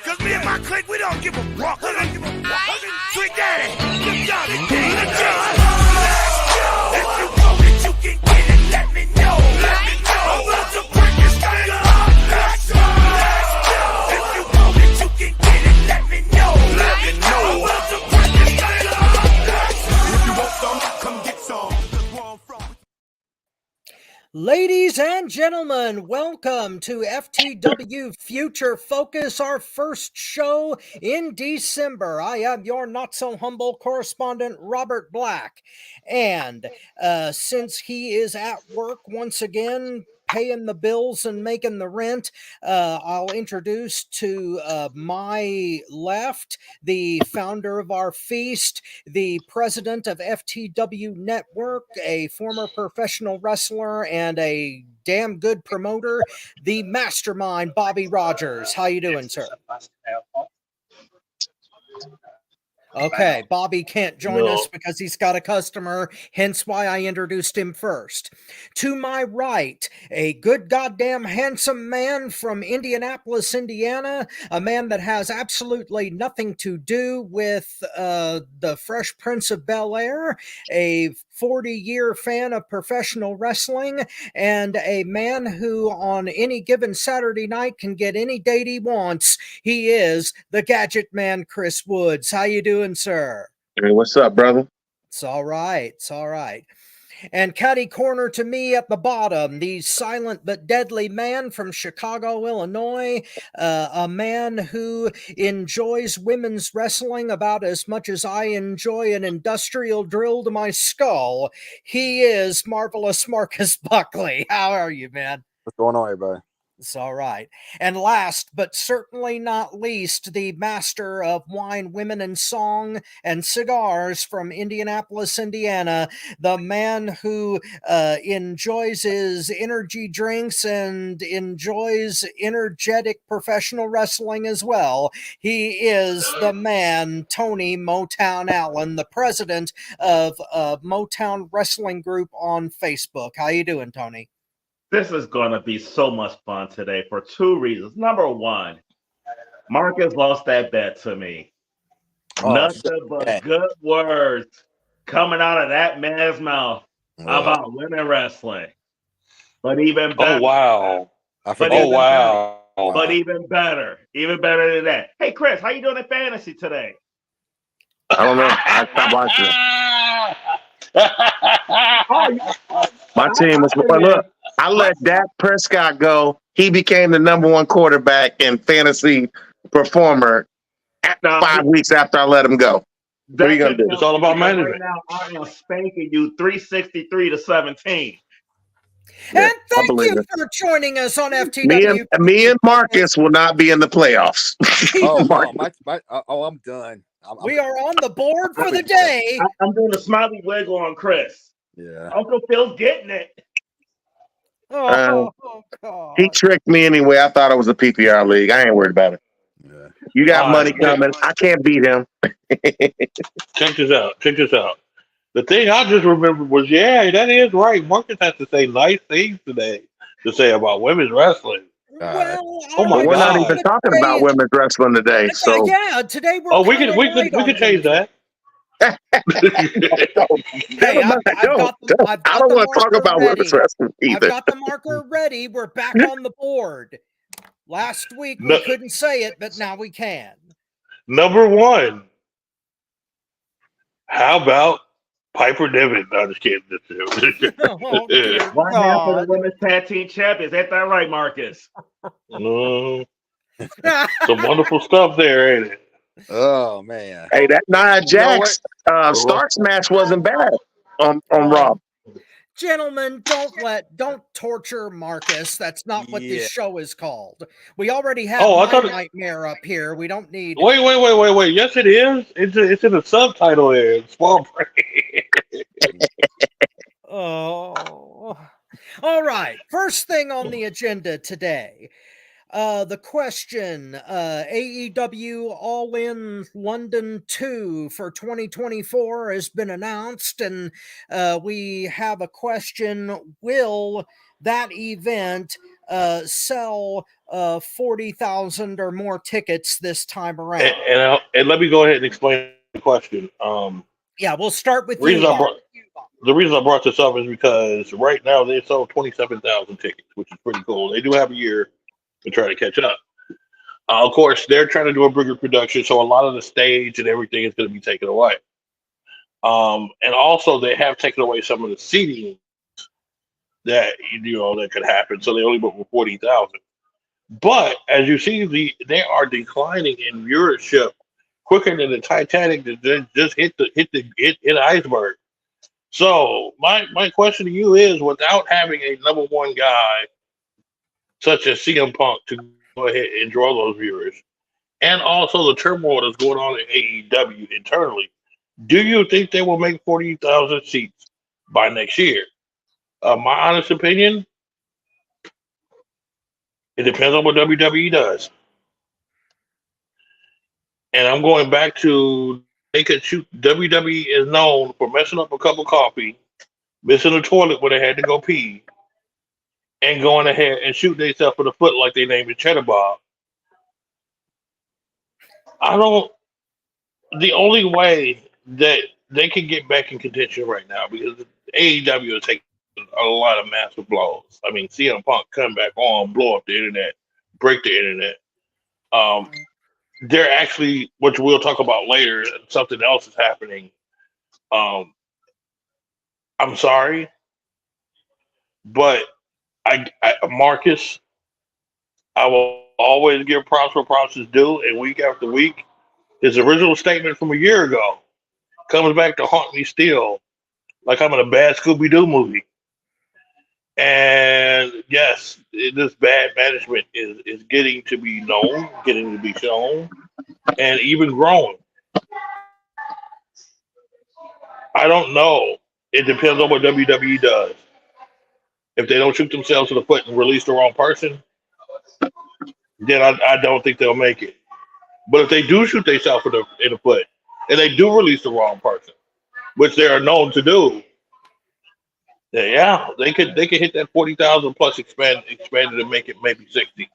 Cause me and my clique, we don't give a fuck. We don't give a fuck. Sweet daddy, good job today. Good job. Let's go. If you want it, you can get it. Let me know. Let me know. I'm about to break this thing up. Let's go. Let's go. If you want it, you can get it. Let me know. Let me know. I'm about to break this thing up. Let's go. If you want some, come get some. Ladies and gentlemen, welcome to FTW Future Focus, our first show in December. I am your not-so-humble correspondent, Robert Black. And since he is at work once again, paying the bills and making the rent, I'll introduce to my left the founder of our feast, the president of FTW Network, a former professional wrestler and a damn good promoter, the mastermind, Bobby Rogers. How you doing, sir? Okay, Bobby can't join us because he's got a customer, hence why I introduced him first. To my right, a good goddamn handsome man from Indianapolis, Indiana, a man that has absolutely nothing to do with the Fresh Prince of Bel-Air, a 40-year fan of professional wrestling, and a man who on any given Saturday night can get any date he wants. He is the Gadget Man, Chris Woods. How you doing, sir? Hey, what's up, brother? It's all right. It's all right. And catty corner to me at the bottom, the silent but deadly man from Chicago, Illinois, a man who enjoys women's wrestling about as much as I enjoy an industrial drill to my skull. He is Marvelous Marcus Buckley. How are you, man? What's going on, everybody? It's all right. And last, but certainly not least, the master of wine, women, and song and cigars from Indianapolis, Indiana, the man who enjoys his energy drinks and enjoys energetic professional wrestling as well. He is the man, Tony Motown Allen, the president of Motown Wrestling Group on Facebook. How you doing, Tony? This is going to be so much fun today for two reasons. Number one, Marcus lost that bet to me. Nothing but good words coming out of that man's mouth about women wrestling. But even better. Oh, wow. But even better than that. Hey, Chris, how you doing in fantasy today? I don't know. I stopped watching. My team was look. I let Dak Prescott go. He became the number one quarterback and fantasy performer 5 weeks after I let him go. What are you gonna do? It's all about management. Right now, I am spanking you 363-17. And thank you for joining us on FTW. Me and Marcus will not be in the playoffs. I'm done. We are on the board for the day. I'm doing a smiley wiggle on Chris. Yeah. Uncle Phil's getting it. God. He tricked me anyway. I thought it was a PPR league. I ain't worried about it. Yeah. You got money coming. I can't beat him. Check this out. The thing I just remembered was, that is right. Marcus has to say nice things today to say about women's wrestling. Well, we're not even talking about women's wrestling today. So today we're we can change that. Hey, I don't want to talk about women's wrestling either. I've got the marker ready. We're back on the board. Last week we couldn't say it, but now we can. Number one. How about Piper Niven? No, I'm just kidding. One half of the women's tag team champions. Ain't that right, Marcus? Some wonderful stuff there, ain't it? Oh man! Hey, that Nia Jax Starks match wasn't bad on Raw. Gentlemen, don't torture Marcus. That's not what this show is called. We already have Nightmare up here. We don't need. Wait! Yes, it is. It's in the subtitle there. Small print. Oh, all right. First thing on the agenda today. The question, AEW All In London 2 for 2024 has been announced, and we have a question: will that event sell 40,000 or more tickets this time around? And let me go ahead and explain the question. Yeah, we'll start with reason you. I brought, the reason I brought this up is because right now they sold 27,000 tickets, which is pretty cool. They do have a year to try to catch up. Of course, they're trying to do a bigger production, so a lot of the stage and everything is going to be taken away. And also, they have taken away some of the seating that that could happen. So they only booked for 40,000. But as you see, they are declining in viewership quicker than the Titanic that just hit the iceberg. So my question to you is, without having a number one guy such as CM Punk to go ahead and draw those viewers, and also the turmoil that's going on in AEW internally, do you think they will make 40,000 seats by next year? My honest opinion, it depends on what WWE does. And I'm going back to they could shoot. WWE is known for messing up a cup of coffee, missing a toilet when they had to go pee, and going ahead and shoot themselves in the foot like they named it Cheddar Bob. The only way that they can get back in contention right now, because AEW is taking a lot of massive blows. I mean, CM Punk come back on, blow up the internet, break the internet. They're actually, which we'll talk about later, something else is happening. I'm sorry, but Marcus, I will always give props where props is due, and week after week, his original statement from a year ago comes back to haunt me still, like I'm in a bad Scooby-Doo movie. And yes, this bad management is getting to be known, getting to be shown, and even growing. I don't know. It depends on what WWE does. If they don't shoot themselves in the foot and release the wrong person, then I don't think they'll make it. But if they do shoot themselves in the foot and they do release the wrong person, which they are known to do, then yeah, they could hit that 40,000 plus expanded and make it maybe 60.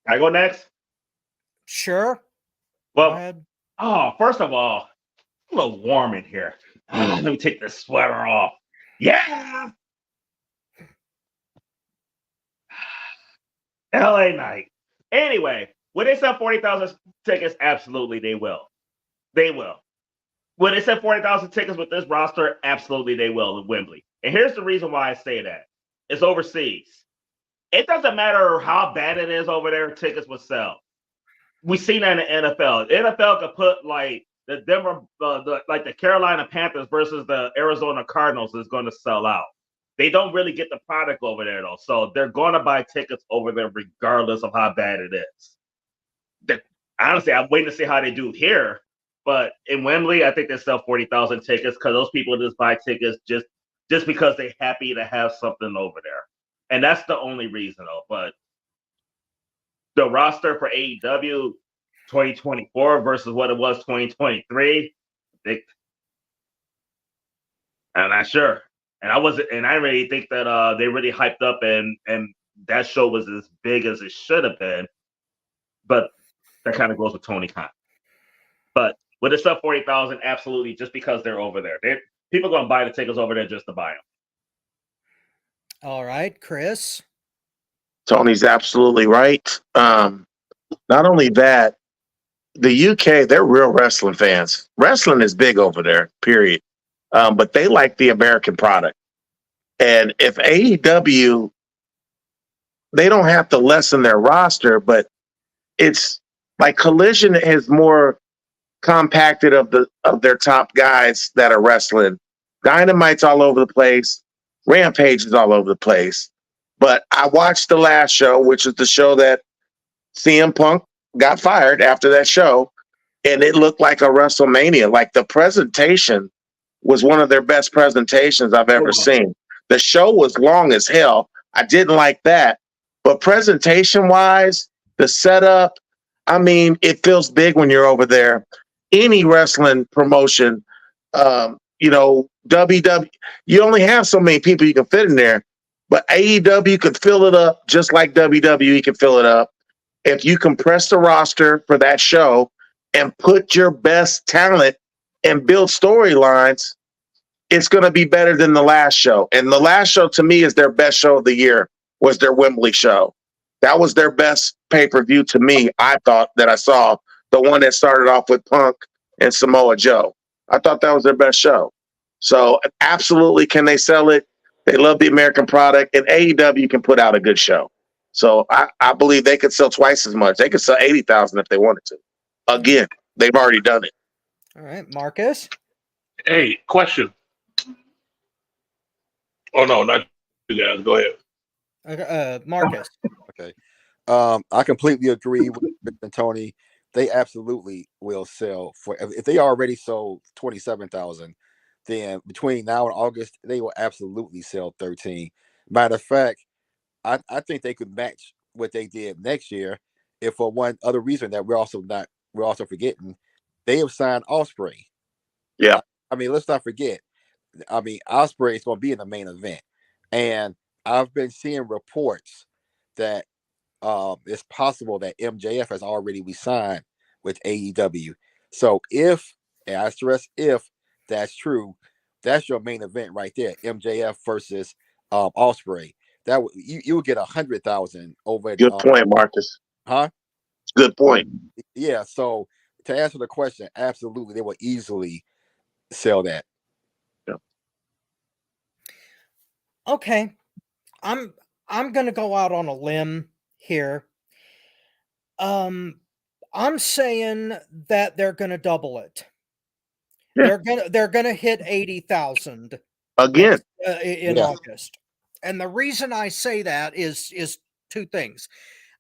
I go next? Sure. Well, Go ahead. First of all, a little warm in here. Let me take this sweater off. Yeah. LA night. Anyway, will they sell 40,000 tickets? Absolutely, they will. They will. Will they sell 40,000 tickets with this roster? Absolutely, they will at Wembley. And here's the reason why I say that. It's overseas. It doesn't matter how bad it is over there, tickets will sell. We've seen that in the NFL. The NFL could put like the Denver, the Carolina Panthers versus the Arizona Cardinals is going to sell out. They don't really get the product over there though, so they're going to buy tickets over there regardless of how bad it is. Honestly, I'm waiting to see how they do here. But in Wembley, I think they sell 40,000 tickets because those people just buy tickets just because they're happy to have something over there, and that's the only reason though. But the roster for AEW 2024 versus what it was 2023, I'm not sure. And I really think that they really hyped up and that show was as big as it should have been. But that kind of goes with Tony Khan. But with the sub 40,000, absolutely, just because they're over there. People are going to buy the tickets over there just to buy them. All right, Chris. Tony's absolutely right. Not only that, the UK, they're real wrestling fans. Wrestling is big over there, period. But they like the American product. And if AEW, they don't have to lessen their roster, but it's like Collision is more compacted of their top guys that are wrestling. Dynamite's all over the place. Rampage is all over the place. But I watched the last show, which is the show that CM Punk got fired after that show, and it looked like a WrestleMania. Like the presentation was one of their best presentations I've ever seen. The show was long as hell. I didn't like that. But presentation-wise, the setup, I mean, it feels big when you're over there. Any wrestling promotion, WW, you only have so many people you can fit in there, but AEW could fill it up just like WWE can fill it up. If you compress the roster for that show and put your best talent and build storylines, it's going to be better than the last show. And the last show to me is their best show of the year, was their WImbley show. That was their best pay-per-view to me, I thought, that I saw. The one that started off with Punk and Samoa Joe. I thought that was their best show. So absolutely, can they sell it? They love the American product, and AEW can put out a good show. So I believe they could sell twice as much. They could sell 80,000 if they wanted to. Again, they've already done it. All right, Marcus. Hey, question. Oh no, not you guys. Go ahead. Marcus. Okay. I completely agree with Tony. They absolutely will sell for, if they already sold 27,000, then between now and August, they will absolutely sell 13. Matter of fact, I think they could match what they did next year, if for one other reason that we're also forgetting, they have signed Ospreay. Yeah. I mean, let's not forget. I mean, Ospreay is going to be in the main event, and I've been seeing reports that it's possible that MJF has already re-signed with AEW. So if, and I stress if that's true, that's your main event right there. MJF versus Ospreay. That you would get 100,000 over. Good point, Marcus. Huh? Good point. Yeah. So to answer the question, absolutely, they will easily sell that. Yeah. Okay, I'm gonna go out on a limb here. I'm saying that they're gonna double it. Yeah. They're gonna hit 80,000 Again. in August. And the reason I say that is two things.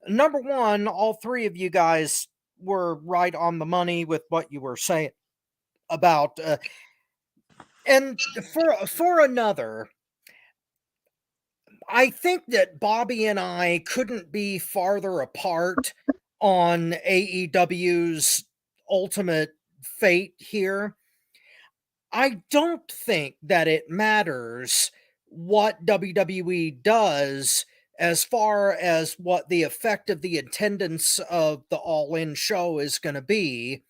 Number one, all three of you guys were right on the money with what you were saying about and for another, I think that Bobby and I couldn't be farther apart on AEW's ultimate fate here. I don't think that it matters what WWE does as far as what the effect of the attendance of the All In show is going to be,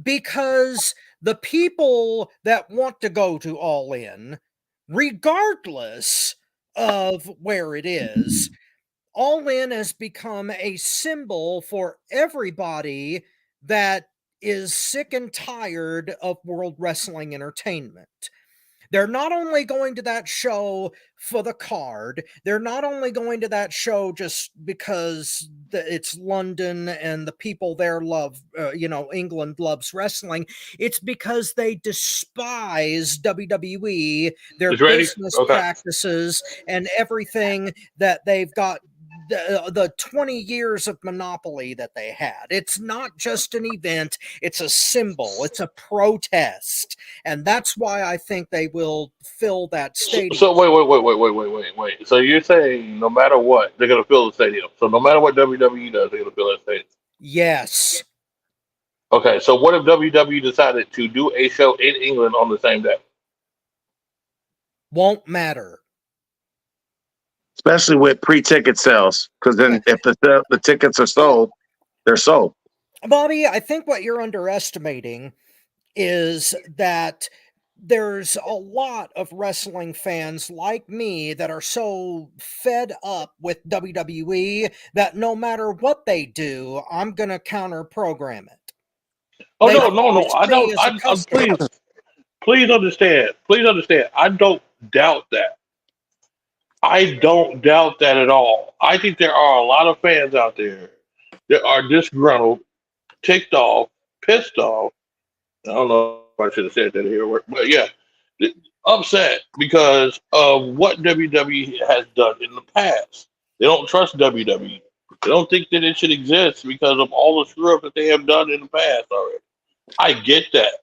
because the people that want to go to All In, regardless of where it is, All In has become a symbol for everybody that is sick and tired of World Wrestling Entertainment. They're not only going to that show for the card, they're not only going to that show just because it's London and the people there love, England loves wrestling. It's because they despise WWE, their business practices, and everything that they've got. The 20 years of monopoly that they had. It's not just an event, it's a symbol, it's a protest. And that's why I think they will fill that stadium. So wait. So you're saying no matter what, they're going to fill the stadium. So no matter what WWE does, they're going to fill that stadium. Yes. Okay, so what if WWE decided to do a show in England on the same day? Won't matter. Especially with pre-ticket sales, because then if the tickets are sold, they're sold. Bobby, I think what you're underestimating is that there's a lot of wrestling fans like me that are so fed up with WWE that no matter what they do, I'm going to counter program it. Oh, no. I don't. Please understand. I don't doubt that. I don't doubt that at all. I think there are a lot of fans out there that are disgruntled, ticked off, pissed off. I don't know if I should have said that here, but yeah, upset because of what WWE has done in the past. They don't trust WWE. They don't think that it should exist because of all the screw up that they have done in the past already. I get that.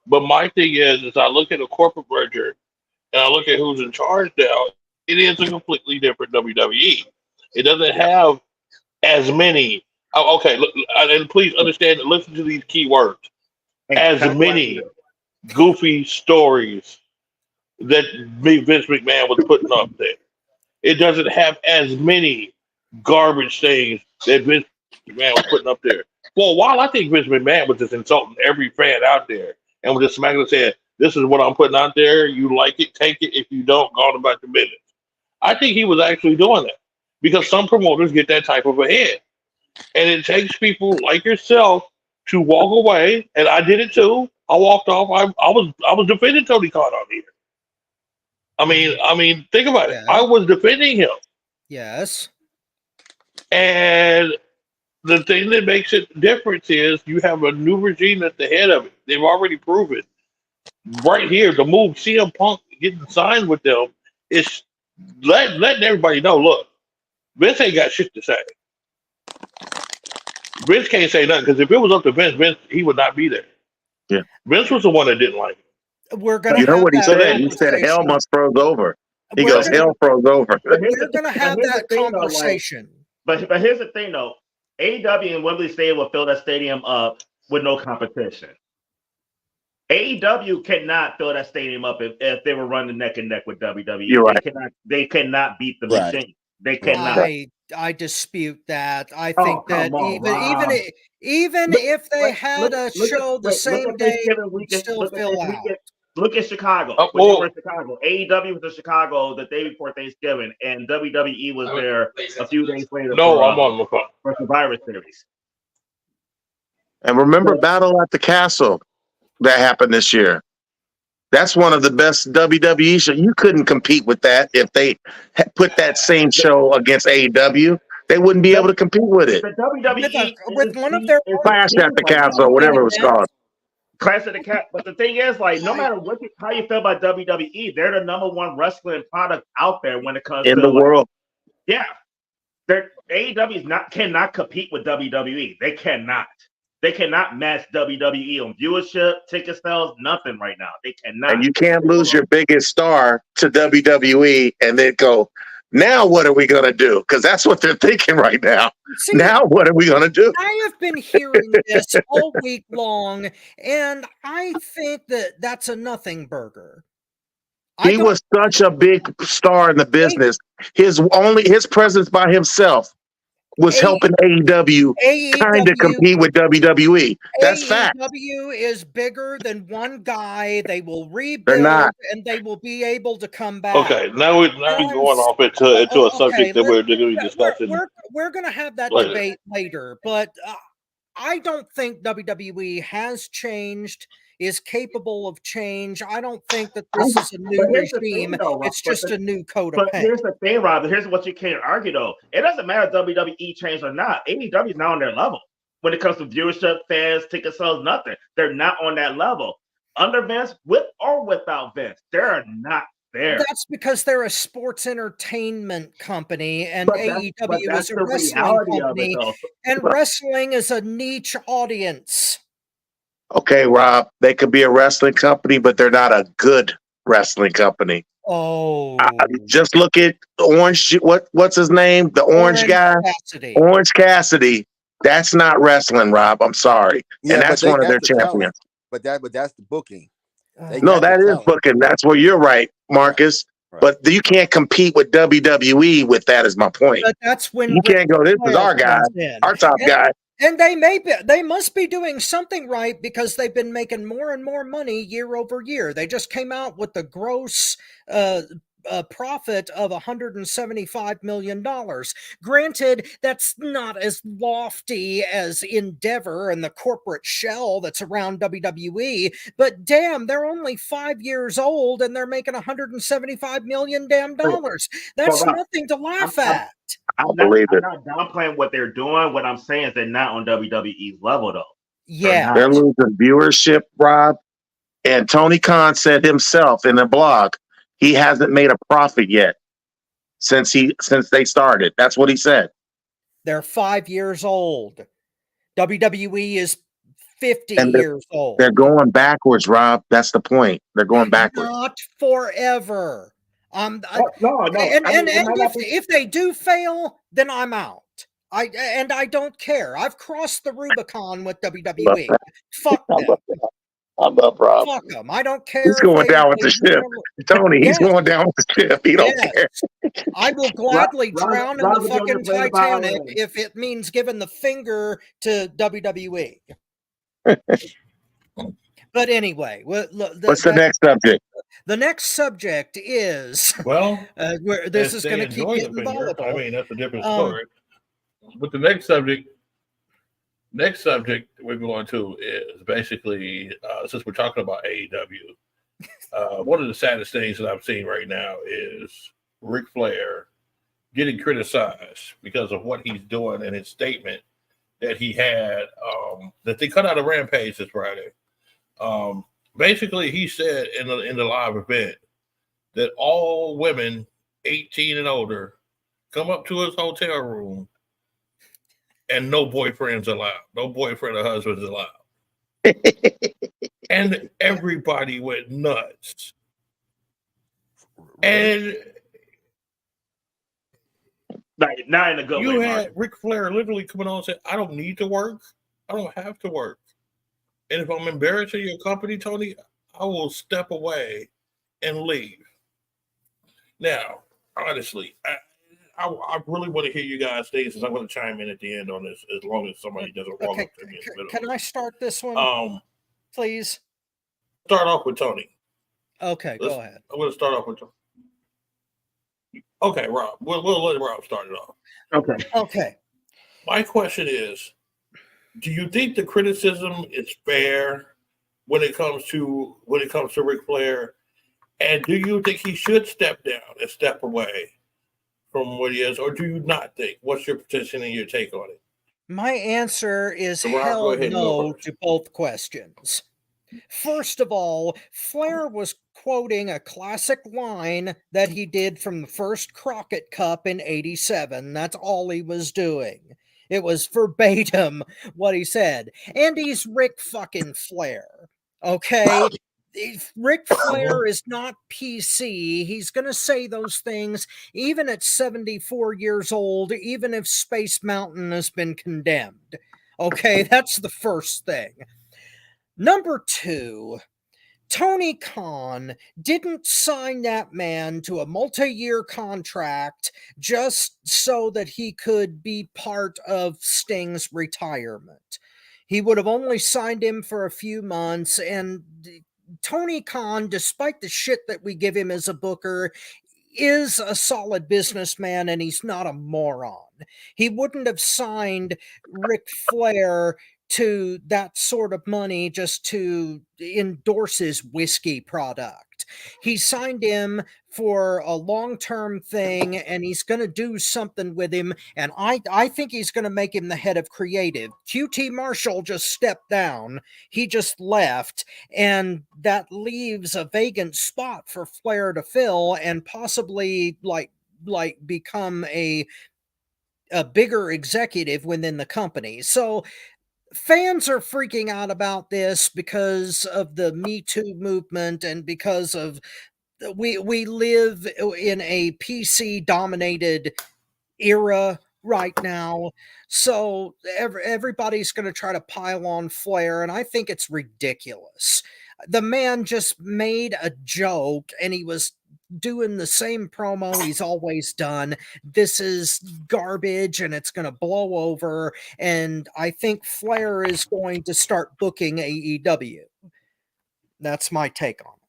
But my thing is I look at a corporate merger and I look at who's in charge now. It is a completely different WWE. It doesn't have as many. Okay, look, and please understand and listen to these key words. As many goofy stories that Vince McMahon was putting up there. It doesn't have as many garbage things that Vince McMahon was putting up there. For a while, I think Vince McMahon was just insulting every fan out there and was just smacking and saying, "This is what I'm putting out there. You like it, take it. If you don't, go on about your business." I think he was actually doing that because some promoters get that type of a head. And it takes people like yourself to walk away, and I did it too. I walked off. I was defending Tony Khan on here. I mean, think about it. Yeah. I was defending him, Yes. and the thing that makes it different is you have a new regime at the head of it. They've already proven right here the move CM Punk getting signed with them is letting everybody know. Look, Vince ain't got shit to say. Vince can't say nothing because if it was up to Vince, he would not be there. Yeah. Vince was the one that didn't like it. We're going to You know have what he that said? He said hell conversation. must froze over. He We're goes, gonna- hell froze over. But here's We're the- going to but have here's the that thing, though, like, conversation. But here's the thing, though. AEW and Wembley Stadium will fill that stadium up with no competition. AEW cannot fill that stadium up if they were running neck and neck with WWE. You're right. They cannot beat the Right. machine. They cannot. I dispute that. I Oh, think that come on, even Look- if they wait, had a show the look same at day, Thanksgiving it'd weekend, still look at fill this out. weekend. Look at Chicago. Oh, When they well- were in Chicago. AEW was in Chicago the day before Thanksgiving, and WWE was there a few days later No, I'm on the phone. for Survivor Series. And remember Battle at the Castle that happened this year. That's one of the best WWE shows. You couldn't compete with that if they put that same show against AEW. They wouldn't be able to compete with it. The WWE With one of their Clash at the Castle, whatever it was called. Clash of the Cat. But the thing is, like, no matter how you feel about WWE, they're the number one wrestling product out there when it comes In to the world. Yeah, AEW cannot compete with WWE. They cannot. They cannot match WWE on viewership, ticket sales, nothing right now. They cannot. And you can't lose your biggest star to WWE and then go, now what are we going to do? Because that's what they're thinking right now. See, Now what are we going to do? I have been hearing this all week long, and I think that that's a nothing burger. He was such a big star in the business. His presence by himself was helping AEW kind of compete with WWE. That's fact. AEW is bigger than one guy. They will rebuild, They're not. and they will be able to come back. Okay, now we're going off into a subject that we're going to be discussing. We're going to have that later. debate later, but I don't think WWE has changed, is capable of change. I don't think that this is a new regime. It's just a new code of But pay. here's the thing, Rob. Here's what you can't argue, though. It doesn't matter if WWE changed or not. AEW is not on their level when it comes to viewership, fans, ticket sales, nothing. They're not on that level. Under Vince, with or without Vince, they're not there. That's because they're a sports entertainment company, and AEW is a wrestling company, and wrestling is a niche audience. Okay, Rob, they could be a wrestling company, but they're not a good wrestling company. Oh, just look at Orange. What's his name? The Orange guy, Cassidy. Orange Cassidy. That's not wrestling, Rob. I'm sorry, Yeah, and that's one of their champions. But that's the booking. No, that is booking. That's where you're right, Marcus. Right. But you can't compete with WWE with that. Is my point. But that's when you can't go. This is our guy, our top guy. And they must be doing something right because they've been making more and more money year over year. They just came out with the gross profit of $175 million. Granted, that's not as lofty as Endeavor and the corporate shell that's around WWE, but damn, they're only 5 years old and they're making $175 million damn dollars. That's nothing to laugh at. I'm not downplaying what they're doing. What I'm saying is they're not on WWE's level, though. Yeah. They're losing viewership, Rob. And Tony Khan said himself in the blog, he hasn't made a profit yet since they started. That's what he said. They're 5 years old. WWE is 50 years old. They're going backwards, Rob. That's the point. They're going backwards. Not forever. If they do fail, then I'm out. I don't care. I've crossed the Rubicon with WWE. Fuck them. I love Rob. Fuck him. I don't care. He's if going they- down with the they ship. win Tony, he's Yes. going down with the ship. He don't Yes. care. I will gladly drown in the Robert fucking Jr. played the Titanic violin. if it means giving the finger to WWE. But anyway, What's the next subject? The next subject is Well, where this if is they going to keep enjoy the getting finger, volatile. I mean, that's a different Um, story. But the next subject we're going to is basically since we're talking about AEW, one of the saddest things that I've seen right now is Ric Flair getting criticized because of what he's doing and his statement that he had that they cut out of Rampage this Friday. Basically, he said in the live event that all women 18 and older come up to his hotel room and no boyfriends allowed, no boyfriend or husbands allowed. And everybody went nuts. And Not in a good way, you Mark. had Ric Flair literally coming on and said, I don't need to work. I don't have to work. And if I'm embarrassing your company, Tony, I will step away and leave. Now, honestly, I really want to hear you guys say, since I'm going to chime in at the end on this, as long as somebody doesn't walk Okay, up to me in the middle. can I start this one, please? Start off with Tony. Okay, go ahead. I'm going to start off with Tony. Okay, Rob. We'll let Rob start it off. Okay. My question is, do you think the criticism is fair when it comes to Ric Flair? And do you think he should step down and step away from what he is, or do you not think? What's your position and your take on it? My answer is So, Rob, go hell ahead and go no first. to both questions. First of all, Flair was quoting a classic line that he did from the first Crockett Cup in '87. That's all he was doing. It was verbatim what he said. And he's Ric fucking Flair. Okay? Ric Flair is not PC. He's going to say those things even at 74 years old, even if Space Mountain has been condemned. Okay, that's the first thing. Number two, Tony Khan didn't sign that man to a multi-year contract just so that he could be part of Sting's retirement. He would have only signed him for a few months, and Tony Khan, despite the shit that we give him as a booker, is a solid businessman and he's not a moron. He wouldn't have signed Ric Flair to that sort of money just to endorse his whiskey product. He signed him for a long-term thing, and he's going to do something with him, and I think he's going to make him the head of creative. QT Marshall just stepped down. He just left, and that leaves a vacant spot for Flair to fill and possibly like become a bigger executive within the company. So fans are freaking out about this because of the Me Too movement and because of we live in a PC dominated era right now. So everybody's going to try to pile on Flair, and I think it's ridiculous. The man just made a joke and he was doing the same promo he's always done. This is garbage and it's going to blow over. And I think Flair is going to start booking AEW. That's my take on it.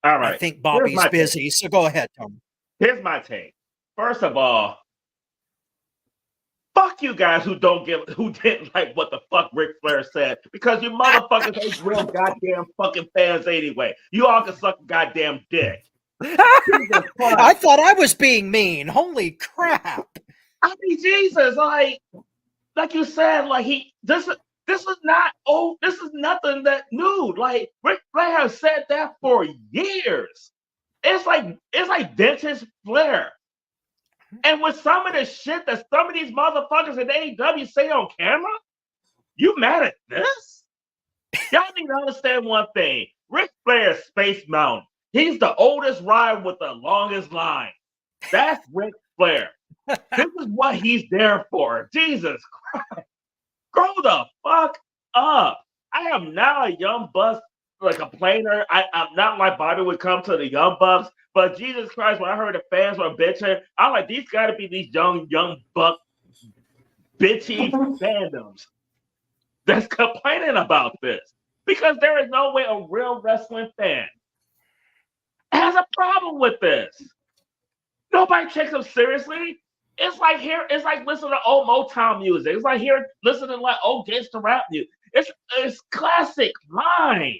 All right. I think Bobby's busy, so go ahead, Tom. Here's my take. First of all, fuck you guys who didn't like what the fuck Ric Flair said, because you motherfuckers ain't real goddamn fucking fans anyway. You all can suck a goddamn dick. I thought I was being mean. Holy crap. I mean, Jesus, like you said, like this is not old. This is nothing that new. Like Ric Flair has said that for years. It's like vintage Flair. And with some of the shit that some of these motherfuckers in AEW say on camera, you mad at this? Y'all need to understand one thing. Ric Flair is Space Mountain. He's the oldest ride with the longest line. That's Ric Flair. This is what he's there for. Jesus Christ. Grow the fuck up. I am not a young buck, like a complainer. I'm not like Bobby would come to the Young Bucks, but Jesus Christ, when I heard the fans were bitching, I'm like, these got to be these young buck bitchy fandoms that's complaining about this, because there is no way a real wrestling fan has a problem with this. Nobody takes them seriously. It's like listening to old Motown music. It's like listening to like old gangster rap music. It's classic line.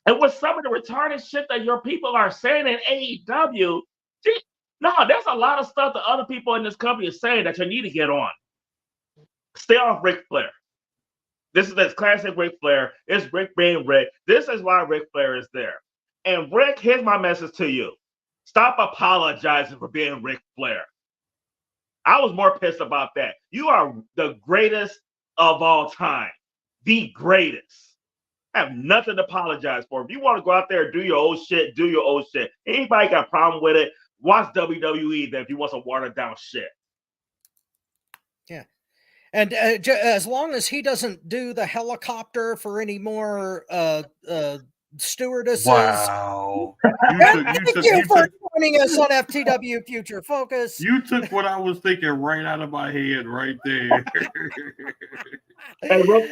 And with some of the retarded shit that your people are saying in AEW, there's a lot of stuff that other people in this company are saying that you need to get on. Stay off Ric Flair. This is this classic Ric Flair. It's Ric being Ric. This is why Ric Flair is there. And Ric, here's my message to you. Stop apologizing for being Ric Flair. I was more pissed about that. You are the greatest of all time. The greatest. I have nothing to apologize for. If you want to go out there and do your old shit, do your old shit. Anybody got a problem with it, watch WWE then if you want some watered down shit. Yeah. And as long as he doesn't do the helicopter for any more stewardesses. Wow. Thank you for joining us on FTW Future Focus. You took what I was thinking right out of my head right there. Hey, real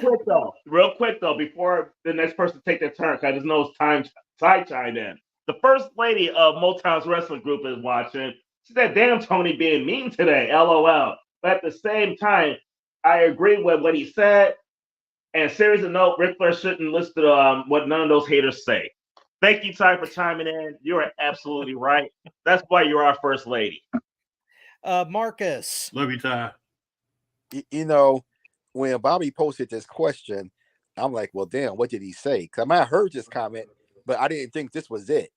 quick though, before the next person take their turn, because I just know it's time to chime in. The first lady of Motown's wrestling group is watching. She said, "Damn, Tony being mean today, LOL." But at the same time, I agree with what he said. And serious note, Ric Flair shouldn't listen to what none of those haters say. Thank you, Ty, for chiming in. You are absolutely right. That's why you're our first lady. Marcus. Love you, Ty. You know, when Bobby posted this question, I'm like, well, damn, what did he say? Because I might have heard this comment, but I didn't think this was it.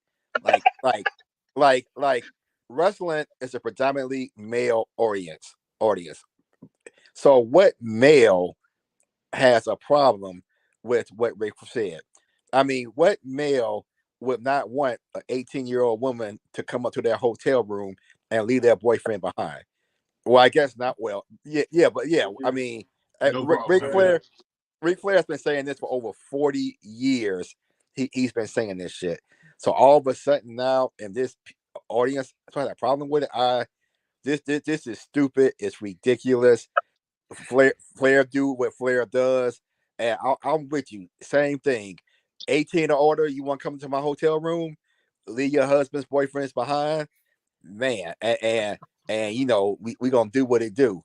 Like wrestling is a predominantly male audience. So what male has a problem with what Ric said? I mean, what male would not want an 18-year-old woman to come up to their hotel room and leave their boyfriend behind? Well, I guess not. Well, but I mean, Ric Flair has been saying this for over 40 years. He's been saying this shit. So all of a sudden now, in this audience, has a problem with it. This is stupid. It's ridiculous. Flair do what Flair does, and I'm with you. Same thing. 18 or older, you want to come to my hotel room, leave your husband's boyfriends behind, man. And you know we gonna do what it do.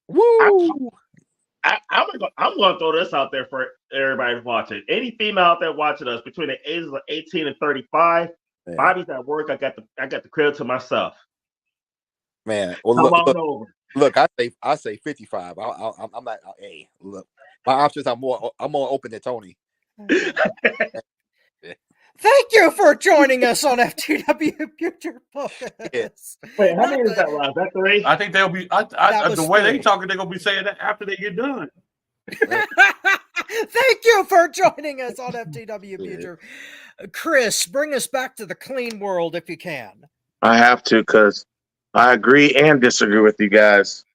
Woo! I'm gonna throw this out there for everybody watching. Any female out there watching us between the ages of 18 and 35, man. Bobby's at work. I got the crib to myself. Man, well, look, I say 55. I'm not. Hey, look, my options are more. I'm more open than Tony. Thank you for joining us on FTW Future Focus. Yeah. Wait, how many is that, Rob? Is that 3? I think they'll be. The way they talking, they're gonna be saying that after they get done. Thank you for joining us on FTW Future. Chris, bring us back to the clean world if you can. I have to, because I agree and disagree with you guys.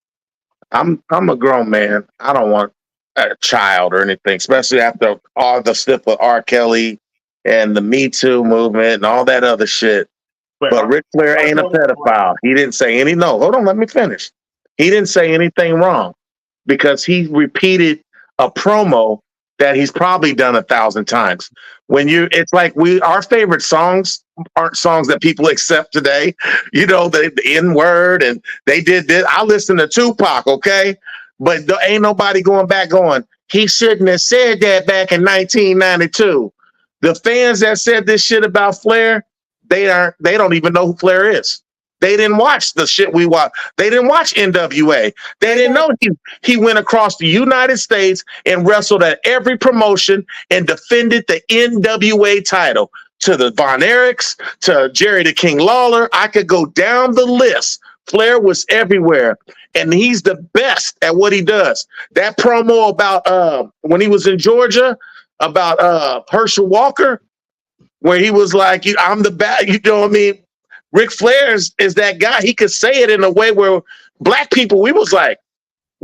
I'm a grown man. I don't want a child or anything, especially after all the stuff with R. Kelly and the Me Too movement and all that other shit. But Ric Flair ain't a pedophile. He didn't say any. No, hold on, let me finish. He didn't say anything wrong because he repeated a promo that he's probably done 1,000 times. It's like our favorite songs aren't songs that people accept today. You know, the N-word and they did this. I listen to Tupac, okay? But there ain't nobody going back going, he shouldn't have said that back in 1992. The fans that said this shit about Flair, they don't even know who Flair is. They didn't watch the shit we watch. They didn't watch NWA. They didn't know he went across the United States and wrestled at every promotion and defended the NWA title to the Von Erichs, to Jerry the King Lawler. I could go down the list. Flair was everywhere, and he's the best at what he does. That promo about when he was in Georgia about Herschel Walker, where he was like, I'm the bad, you know what I mean? Ric Flair is that guy. He could say it in a way where black people, we was like,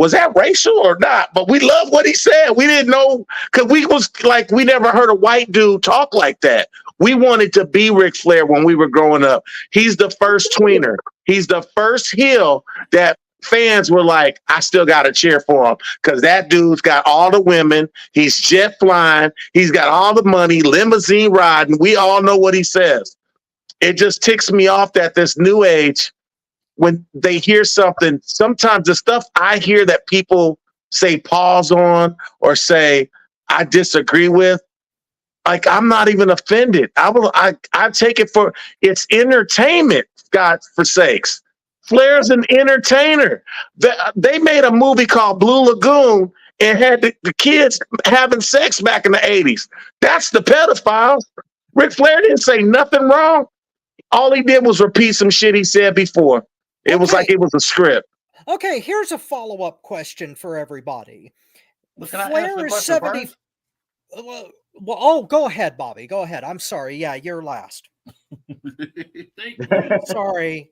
was that racial or not? But we loved what he said. We didn't know, because we was like, we never heard a white dude talk like that. We wanted to be Ric Flair when we were growing up. He's the first tweener. He's the first heel that fans were like, I still got to cheer for him, because that dude's got all the women. He's jet flying. He's got all the money, limousine riding. We all know what he says. It just ticks me off that this new age, when they hear something, sometimes the stuff I hear that people say pause on or say I disagree with, like, I'm not even offended. I take it for it's entertainment, God for sakes. Flair's an entertainer. They made a movie called Blue Lagoon and had the kids having sex back in the 80s. That's the pedophiles. Ric Flair didn't say nothing wrong. All he did was repeat some shit he said before. It was like it was a script. Okay, here's a follow-up question for everybody. Flair is 70. Well, go ahead, Bobby. Go ahead. I'm sorry. Yeah, you're last. Sorry.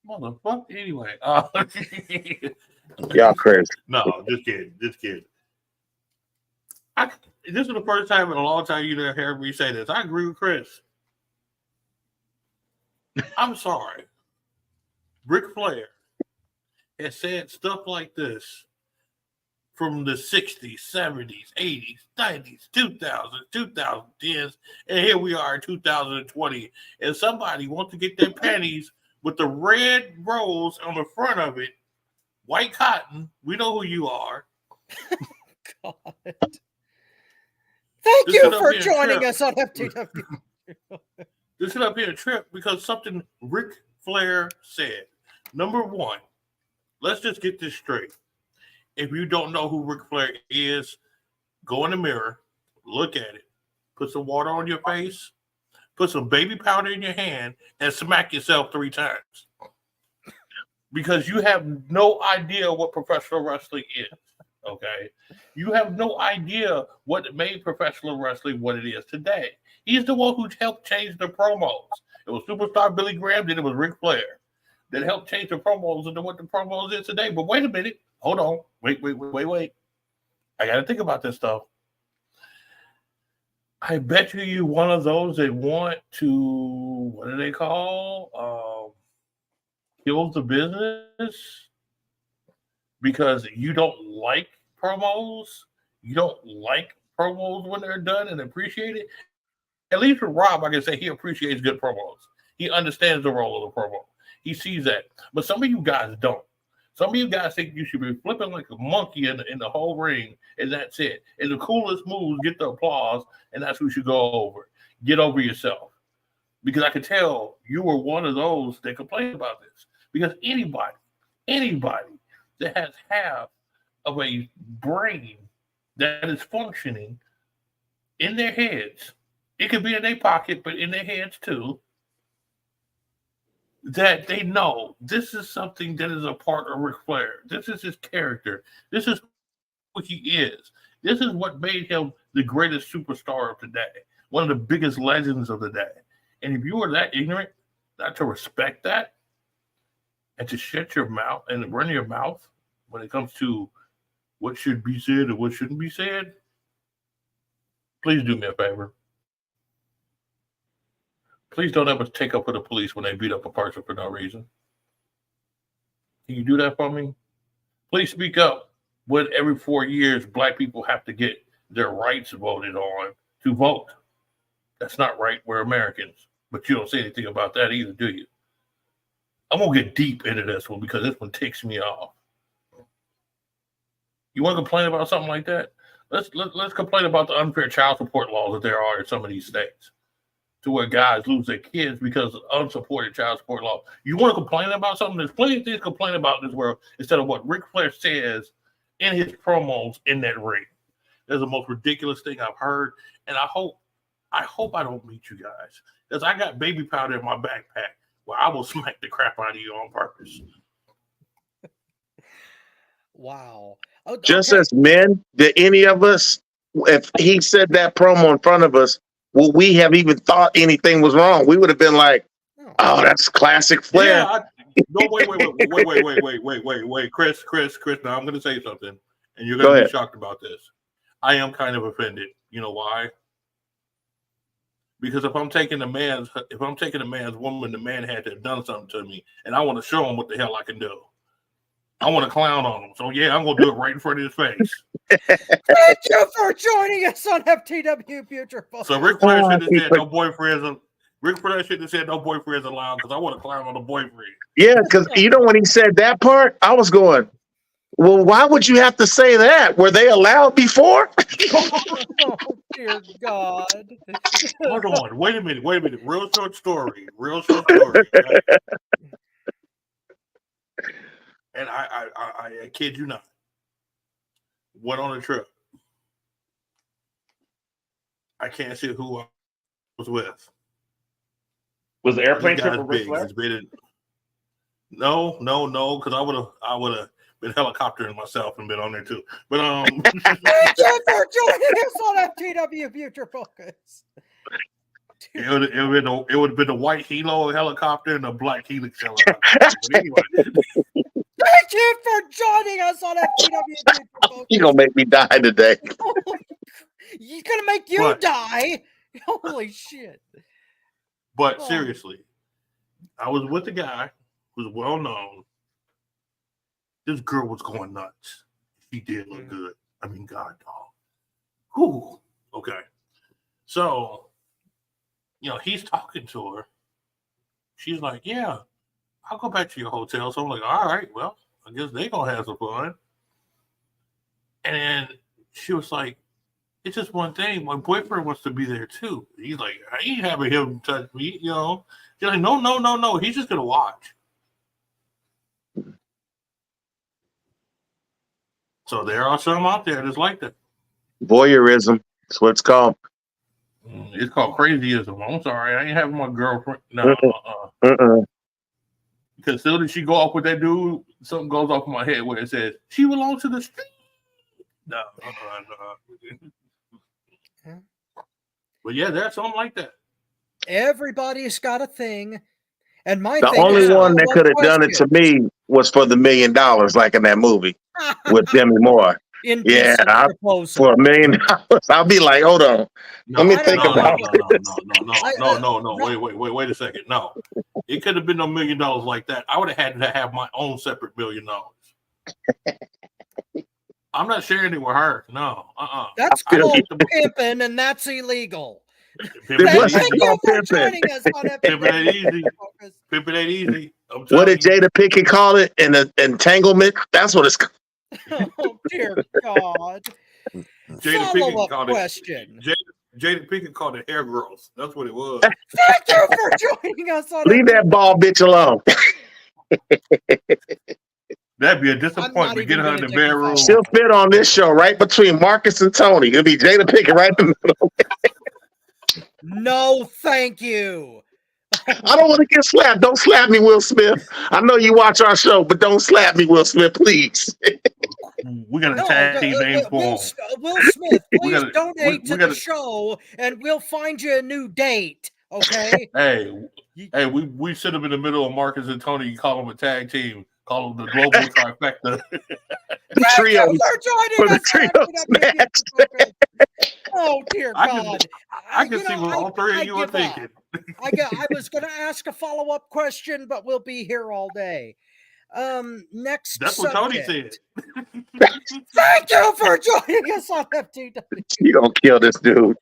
Motherfucker. Anyway. Y'all crazy. No, just kidding. Just kidding. This is the first time in a long time you heard me say this. I agree with Chris. I'm sorry. Ric Flair has said stuff like this from the 60s, 70s, 80s, 90s, 2000s, 2010s, and here we are in 2020. And somebody wants to get their panties with the red rose on the front of it, white cotton. We know who you are. God. Thank you for joining us on FTW. This should up here a trip because something Ric Flair said. Number one, let's just get this straight. If you don't know who Ric Flair is, go in the mirror, look at it, put some water on your face, put some baby powder in your hand, and smack yourself 3 times. Because you have no idea what professional wrestling is, okay? You have no idea what made professional wrestling what it is today. He's the one who helped change the promos. It was Superstar Billy Graham, then it was Ric Flair that helped change the promos into what the promos is today. But wait a minute. Hold on. Wait. I got to think about this stuff. I bet you one of those that want to, what do they call? Kill the business because you don't like promos. You don't like promos when they're done and appreciate it. At least for Rob, I can say he appreciates good promos. He understands the role of the promo. He sees that. But some of you guys don't. Some of you guys think you should be flipping like a monkey in the whole ring, and that's it. And the coolest moves get the applause, and that's who should go over. Get over yourself. Because I can tell you were one of those that complained about this. Because anybody that has half of a brain that is functioning in their heads, it could be in their pocket, but in their heads too, that they know this is something that is a part of Ric Flair. This is his character. This is who he is. This is what made him the greatest superstar of today, one of the biggest legends of the day. And if you are that ignorant not to respect that and to shut your mouth and run your mouth when it comes to what should be said and what shouldn't be said, please do me a favor. Please don't ever take up with the police when they beat up a person for no reason. Can you do that for me? Please speak up when every 4 years Black people have to get their rights voted on to vote. That's not right. We're Americans. But you don't say anything about that either, do you? I'm going to get deep into this one because this one ticks me off. You want to complain about something like that? Let's complain about the unfair child support laws that there are in some of these states, to where guys lose their kids because of unsupported child support law. You want to complain about something? There's plenty of things to complain about in this world instead of what Ric Flair says in his promos in that ring. That's the most ridiculous thing I've heard, and I hope I don't meet you guys, because I got baby powder in my backpack where I will smack the crap out of you on purpose. Wow. Okay. Just as men, did any of us, if he said that promo in front of us, would we have even thought anything was wrong? We would have been like, oh, that's classic Flair. wait, Chris. Now I'm going to say something, and you're Go going to ahead. be shocked about this. I am kind of offended. You know why? Because if I'm taking a man's woman, the man had to have done something to me, and I want to show him what the hell I can do. I want to clown on him. So yeah, I'm going to do it right in front of his face. Thank you for joining us on FTW Future Focus. So Ric Flair should have said no boyfriends. Ric Flair should have said no boyfriends allowed because I want to clown on a boyfriend. Yeah, because when he said that part, I was going, well, why would you have to say that? Were they allowed before? Oh, dear God. Hold on. Wait a minute. Real short story. Right? And I kid you not. Went on a trip. I can't say who I was with. Was the airplane trip with Ric Flair? No, because I would have been helicoptering myself and been on there too. But Thank you for joining us on FTW Future Focus. it would have been a white Hilo helicopter and a black Helix helicopter. But anyway. Thank you for joining us on FTW Future Focus. You're going to make me die today. He's going to make you die. Holy shit. But seriously, I was with a guy who's well known. This girl was going nuts. She did look good. I mean, God, dog. Whew. Okay. So, he's talking to her. She's like, yeah, I'll go back to your hotel. So I'm like, all right, well, I guess they going to have some fun. And then she was like, it's just one thing. My boyfriend wants to be there too. He's like, I ain't having him touch me, She's like, no. He's just going to watch. So there are some out there that's like that. Voyeurism. That's what it's called. It's called crazyism. I'm sorry. I ain't having my girlfriend. No. Because as soon as she go off with that dude, something goes off in my head where it says, she belongs to the street. No. But yeah, there's something like that. Everybody's got a thing. And my The thing only is, one that could have done it to me was for the $1 million, like in that movie with Demi Moore. Yeah, for $1 million, I'll be like, hold on. Let me think about it. No. Wait a second. No. It could have been $1 million like that. I would have had to have my own separate $1 million. I'm not sharing it with her. No. That's called pimping, and that's illegal. Pimping Thank you for joining us on Pimping ain't easy. What did Jada Pinkett call it? An entanglement? That's what it's called. Oh, dear God. Follow-up question. Jada Pinkett called it hair growth. That's what it was. Thank you for joining us on Leave that bald bitch alone. That'd be a disappointment. Get her in the bedroom. She'll fit on this show right between Marcus and Tony. It'll be Jada Pinkett right in the middle. No, thank you. I don't want to get slapped. Don't slap me, Will Smith. I know you watch our show, but don't slap me, Will Smith, please. We're going to tag team name for him. Will Smith, please donate to the show, and we'll find you a new date, okay? Hey, we sit them in the middle of Marcus and Tony. You call them a tag team. Call them the global trifecta. The trio for the trio snacks. Oh, dear God. I can see what all three of you are thinking. I was going to ask a follow-up question, but we'll be here all day. Next That's subject. what Tony said. Thank you for joining us on FTW. You gonna kill this dude.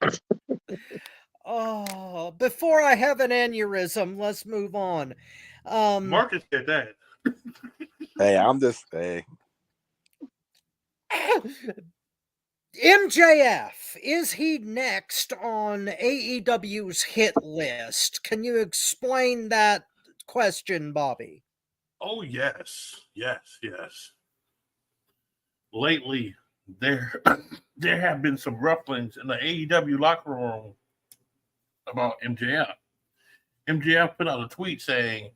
Oh, before I have an aneurysm, let's move on. Marcus said that. Hey, I'm just hey. MJF, is he next on AEW's hit list? Can you explain that question, Bobby? Oh, yes. Lately, there have been some rufflings in the AEW locker room about MJF. MJF put out a tweet saying,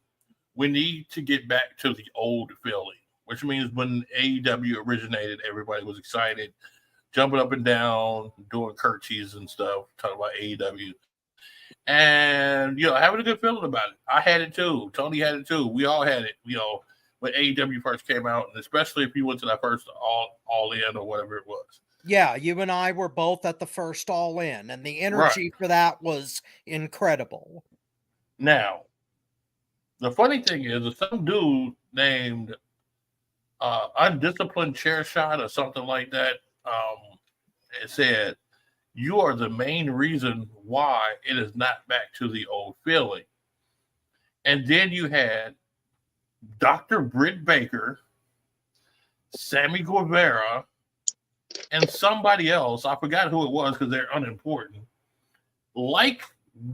we need to get back to the old feeling, which means when AEW originated, everybody was excited, jumping up and down, doing curtsies and stuff, talking about AEW. and having a good feeling about it. I had it too. Tony had it too. We all had it. When AEW first came out, and especially if you went to that first all in or whatever it was. Yeah, you and I were both at the first All In, and the energy Right. for that was incredible. Now, the funny thing is, some dude named Undisciplined Chair Shot or something like that it said, "You are the main reason why it is not back to the old feeling." And then you had Dr. Britt Baker, Sammy Guevara, and somebody else, I forgot who it was because they're unimportant, like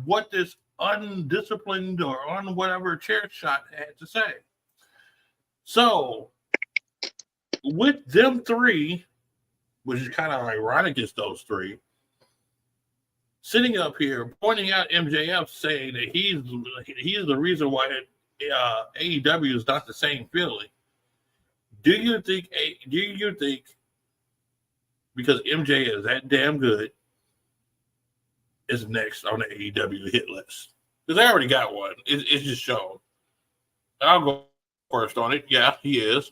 what this undisciplined or whatever chair shot had to say. So, with them three, which is kind of ironic, it's those three, sitting up here pointing out MJF, saying that he's the reason why AEW is not the same feeling. Do you think because MJ is that damn good, is next on the AEW hit list? Because they already got one. It's just shown. And I'll go first on it. Yeah, he is.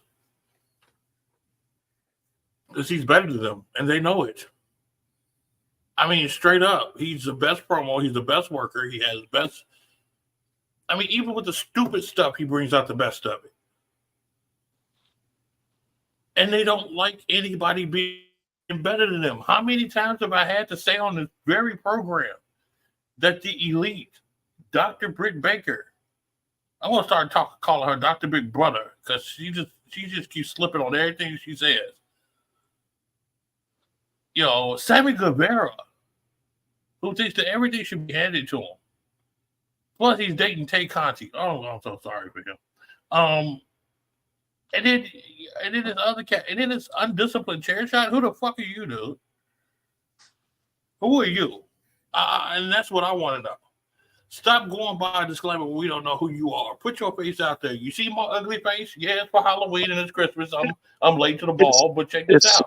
Because he's better than them, and they know it. I mean, straight up, he's the best promo. He's the best worker. He has best. I mean, even with the stupid stuff, he brings out the best of it. And they don't like anybody being better than them. How many times have I had to say on this very program that the elite, Dr. Britt Baker, I'm gonna start calling her Dr. Big Brother because she just keeps slipping on everything she says. Sammy Guevara, who thinks that everything should be handed to him. Plus, he's dating Tay Conti. Oh, I'm so sorry for him. And then this other cat, and then this undisciplined chair shot. Who the fuck are you, dude? Who are you? And that's what I want to know. Stop going by a disclaimer. We don't know who you are. Put your face out there. You see my ugly face? Yeah, it's for Halloween and it's Christmas. I'm late to the ball, but check this out.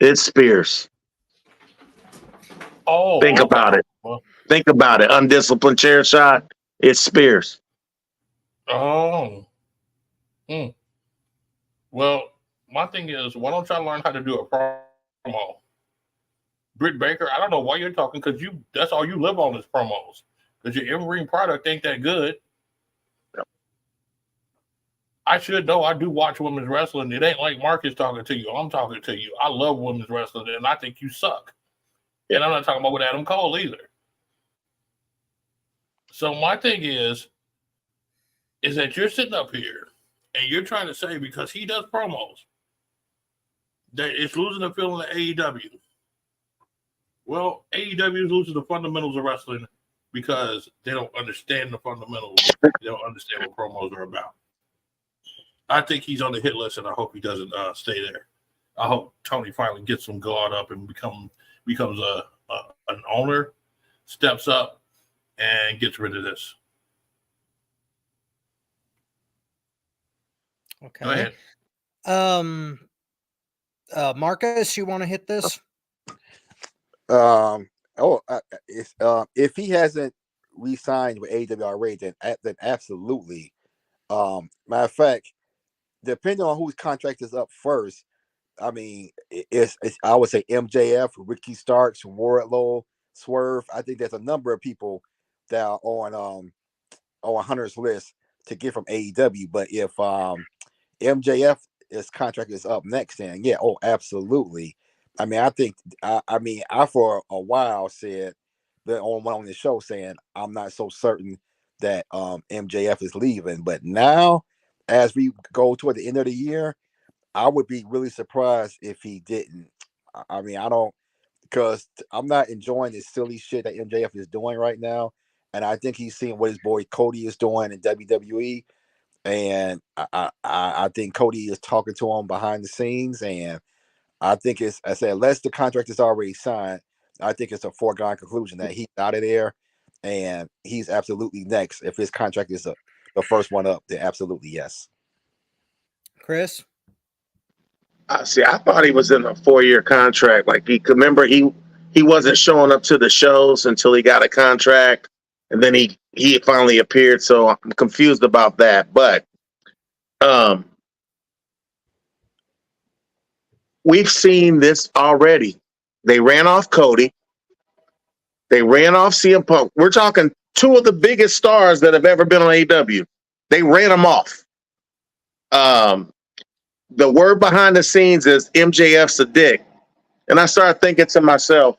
It's Spears. Oh, think about it. Think about it. Undisciplined chair shot. It's Spears. Oh. Well, my thing is, why don't y'all learn how to do a promo? Britt Baker, I don't know why you're talking because that's all you live on is promos. Because your in-ring product ain't that good. Yep. I should know. I do watch women's wrestling. It ain't like Marcus talking to you. I'm talking to you. I love women's wrestling, and I think you suck. And I'm not talking about with Adam Cole either. So my thing is that you're sitting up here and you're trying to say because he does promos that it's losing the feeling of AEW. Well, AEW is losing the fundamentals of wrestling because they don't understand the fundamentals. They don't understand what promos are about. I think he's on the hit list, and I hope he doesn't stay there. I hope Tony finally gets him guard up and becomes an owner, steps up, and gets rid of this. Okay. Go ahead. Marcus, you want to hit this? If he hasn't re-signed with AEW already, then absolutely. Matter of fact, depending on whose contract is up first, I mean, it's I would say MJF, Ricky Starks, Wardlow, Swerve. I think there's a number of people that are on Hunter's list to get from AEW. But if MJF's contract is up next, then yeah, absolutely. I mean, I for a while said that on the show saying I'm not so certain that MJF is leaving, but now as we go toward the end of the year, I would be really surprised if he didn't. I mean, I don't, because I'm not enjoying this silly shit that MJF is doing right now, and I think he's seeing what his boy Cody is doing in WWE, and I think Cody is talking to him behind the scenes, and I think unless the contract is already signed, I think it's a foregone conclusion that he's out of there, and he's absolutely next. If his contract is the first one up, then absolutely yes. Chris? See, I thought he was in a 4-year contract. Like he wasn't showing up to the shows until he got a contract. and then he finally appeared. So I'm confused about that. But we've seen this already. They ran off Cody. They ran off CM Punk. We're talking two of the biggest stars that have ever been on AEW. They ran them off. The word behind the scenes is MJF's a dick. And I started thinking to myself,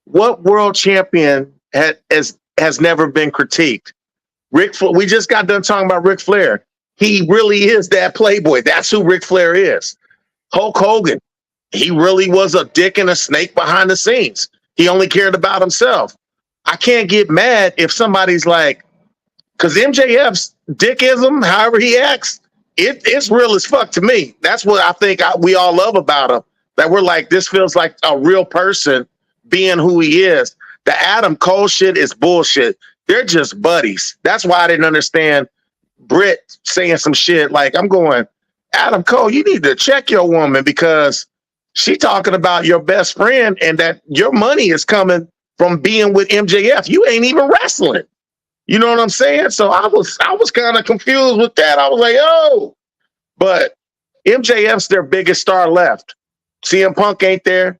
what world champion has never been critiqued? We just got done talking about Ric Flair. He really is that playboy. That's who Ric Flair is. Hulk Hogan, he really was a dick and a snake behind the scenes. He only cared about himself. I can't get mad if somebody's like, because MJF's dickism, however he acts, it's real as fuck to me. That's what I think we all love about him. That we're like, this feels like a real person being who he is. The Adam Cole shit is bullshit. They're just buddies. That's why I didn't understand Britt saying some shit like, I'm going, Adam Cole, you need to check your woman because she talking about your best friend and that your money is coming from being with MJF. You ain't even wrestling. You know what I'm saying? So I was kind of confused with that. I was like, oh, but MJF's their biggest star left. CM Punk ain't there.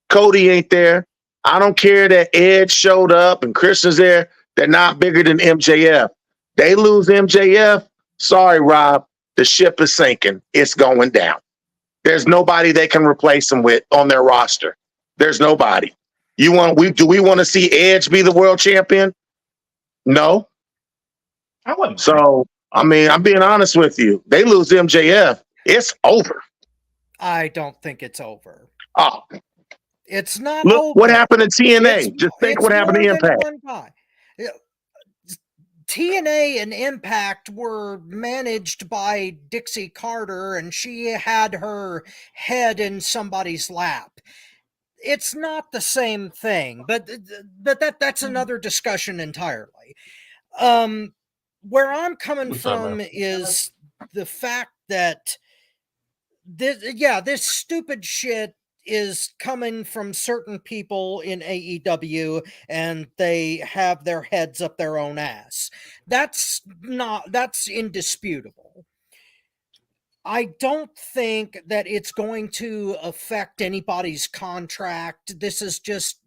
Cody ain't there. I don't care that Edge showed up and Christian's there. They're not bigger than MJF. They lose MJF. Sorry, Rob. The ship is sinking. It's going down. There's nobody they can replace him with on their roster. There's nobody. Do we want to see Edge be the world champion? No. I wouldn't. So, I mean, I'm being honest with you. They lose MJF. It's over. I don't think it's over. Oh, It's not look over. what happened in TNA. Just think what happened to Impact. One guy. TNA and Impact were managed by Dixie Carter, and she had her head in somebody's lap. It's not the same thing, but that's another discussion entirely. Where I'm coming from is the fact that this stupid shit is coming from certain people in AEW and they have their heads up their own ass. That's indisputable. I don't think that it's going to affect anybody's contract. This is just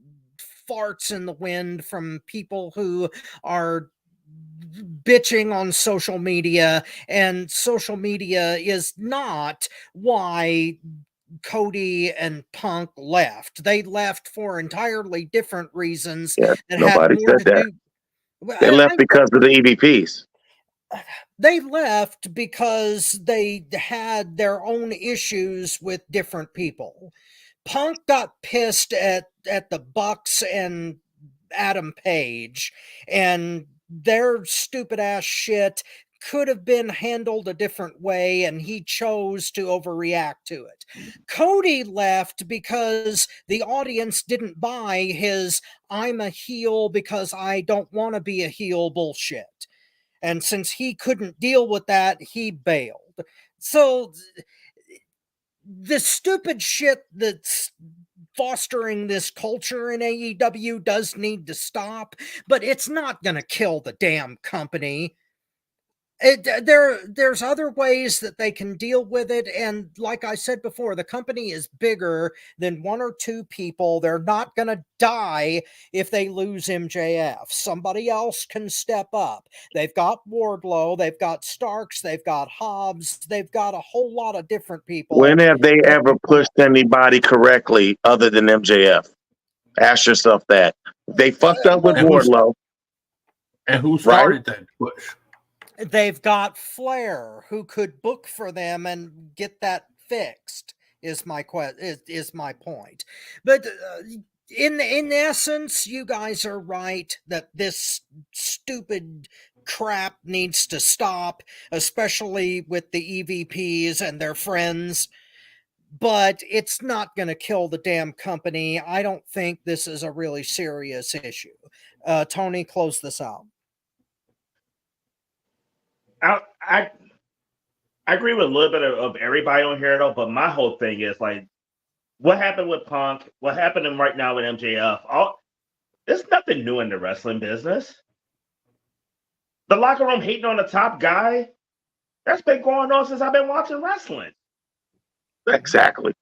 farts in the wind from people who are bitching on social media, and social media is not why Cody and Punk left. They left for entirely different reasons. Yeah, that nobody had more said to that. do. They left because of the EVPs. They left because they had their own issues with different people. Punk got pissed at the Bucks and Adam Page, and their stupid ass shit could have been handled a different way, and he chose to overreact to it. Cody left because the audience didn't buy his I'm a heel because I don't want to be a heel bullshit. And since he couldn't deal with that, he bailed. So the stupid shit that's fostering this culture in AEW does need to stop, but it's not going to kill the damn company. There's other ways that they can deal with it, and like I said before, the company is bigger than one or two people. They're not going to die if they lose MJF. Somebody else can step up. They've got Wardlow, they've got Starks, they've got Hobbs, they've got a whole lot of different people. When have they ever pushed anybody correctly other than MJF? Ask yourself that. They fucked up with Wardlow. And who started that push? They've got Flair, who could book for them and get that fixed. Is my point. But in essence, you guys are right that this stupid crap needs to stop, especially with the EVPs and their friends. But it's not going to kill the damn company. I don't think this is a really serious issue. Tony, close this out. I agree with a little bit of everybody on here though, but my whole thing is like, what happened with Punk? What happened right now with MJF? There's nothing new in the wrestling business. The locker room hating on the top guy, that's been going on since I've been watching wrestling. Exactly.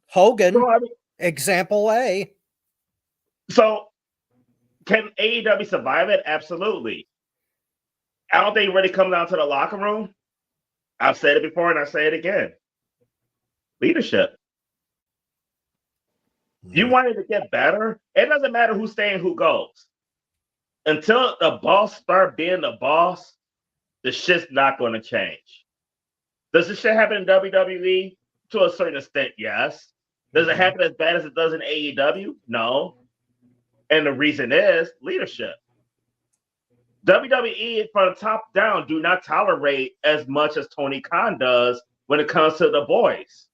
Hogan, So, I mean, example A. so can AEW survive it? Absolutely. I don't think it really comes down to the locker room. I've said it before and I say it again. Leadership. You want it to get better? It doesn't matter who's staying, who goes. Until the boss start being the boss, the shit's not going to change. Does this shit happen in WWE? To a certain extent, yes. Does it happen as bad as it does in AEW? No. And the reason is leadership. WWE from the top down do not tolerate as much as Tony Khan does when it comes to the boys.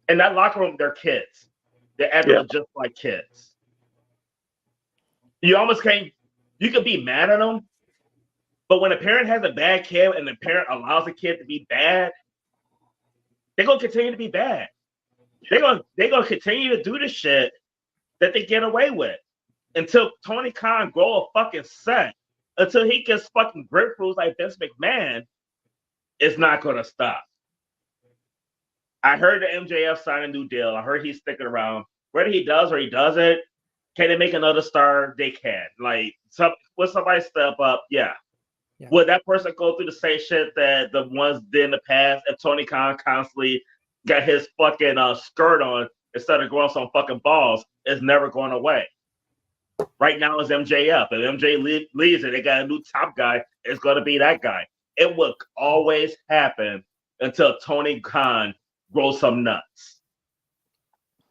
In that locker room, they're kids. They're acting just like kids. You almost can't, you could be mad at them, but when a parent has a bad kid and the parent allows the kid to be bad, they're going to continue to be bad. They're going to continue to do the shit that they get away with until Tony Khan grow a fucking set, until he gets fucking grapefruits like Vince McMahon. It's not going to stop. I heard the MJF sign a new deal. I heard he's sticking around. Whether he does or he doesn't, can they make another star? They can. Like, will somebody step up? Yeah. Would that person go through the same shit that the ones did in the past if Tony Khan constantly got his fucking skirt on instead of growing some fucking balls? It's never going away. Right now it's MJF. If MJ leaves and they got a new top guy, it's going to be that guy. It will always happen until Tony Khan grows some nuts.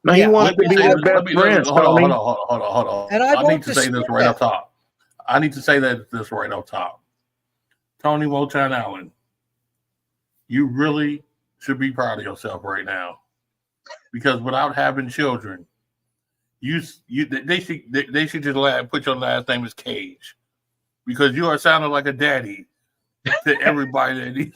No, he wants to be his best friend. Hold on. And I need to say this right up top. I need to say this right up top. Tony Motown Allen, you really should be proud of yourself right now, because without having children, they should just put your last name as Cage, because you are sounding like a daddy to everybody.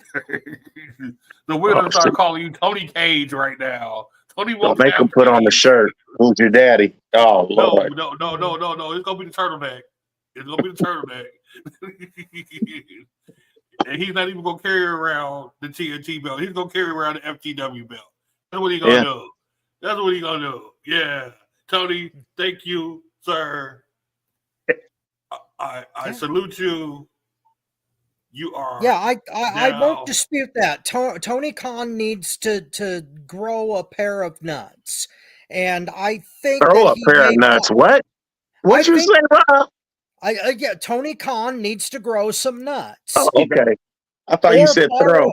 So we're gonna start calling you Tony Cage right now. Tony Motown. Don't make him put on the shirt. Who's your daddy? Oh Lord. No. It's gonna be the turtleneck. It's gonna be the turtleneck. And he's not even gonna carry around the TNT belt. He's gonna carry around the FTW belt. That's what he's gonna do. That's what he's gonna do. Yeah. Tony, thank you, sir. I salute you. You are. Yeah, I won't dispute that. Tony Khan needs to grow a pair of nuts, and I think grow a pair of nuts. What? What you say, Rob? Yeah, Tony Khan needs to grow some nuts. Oh, okay. I thought you said throw.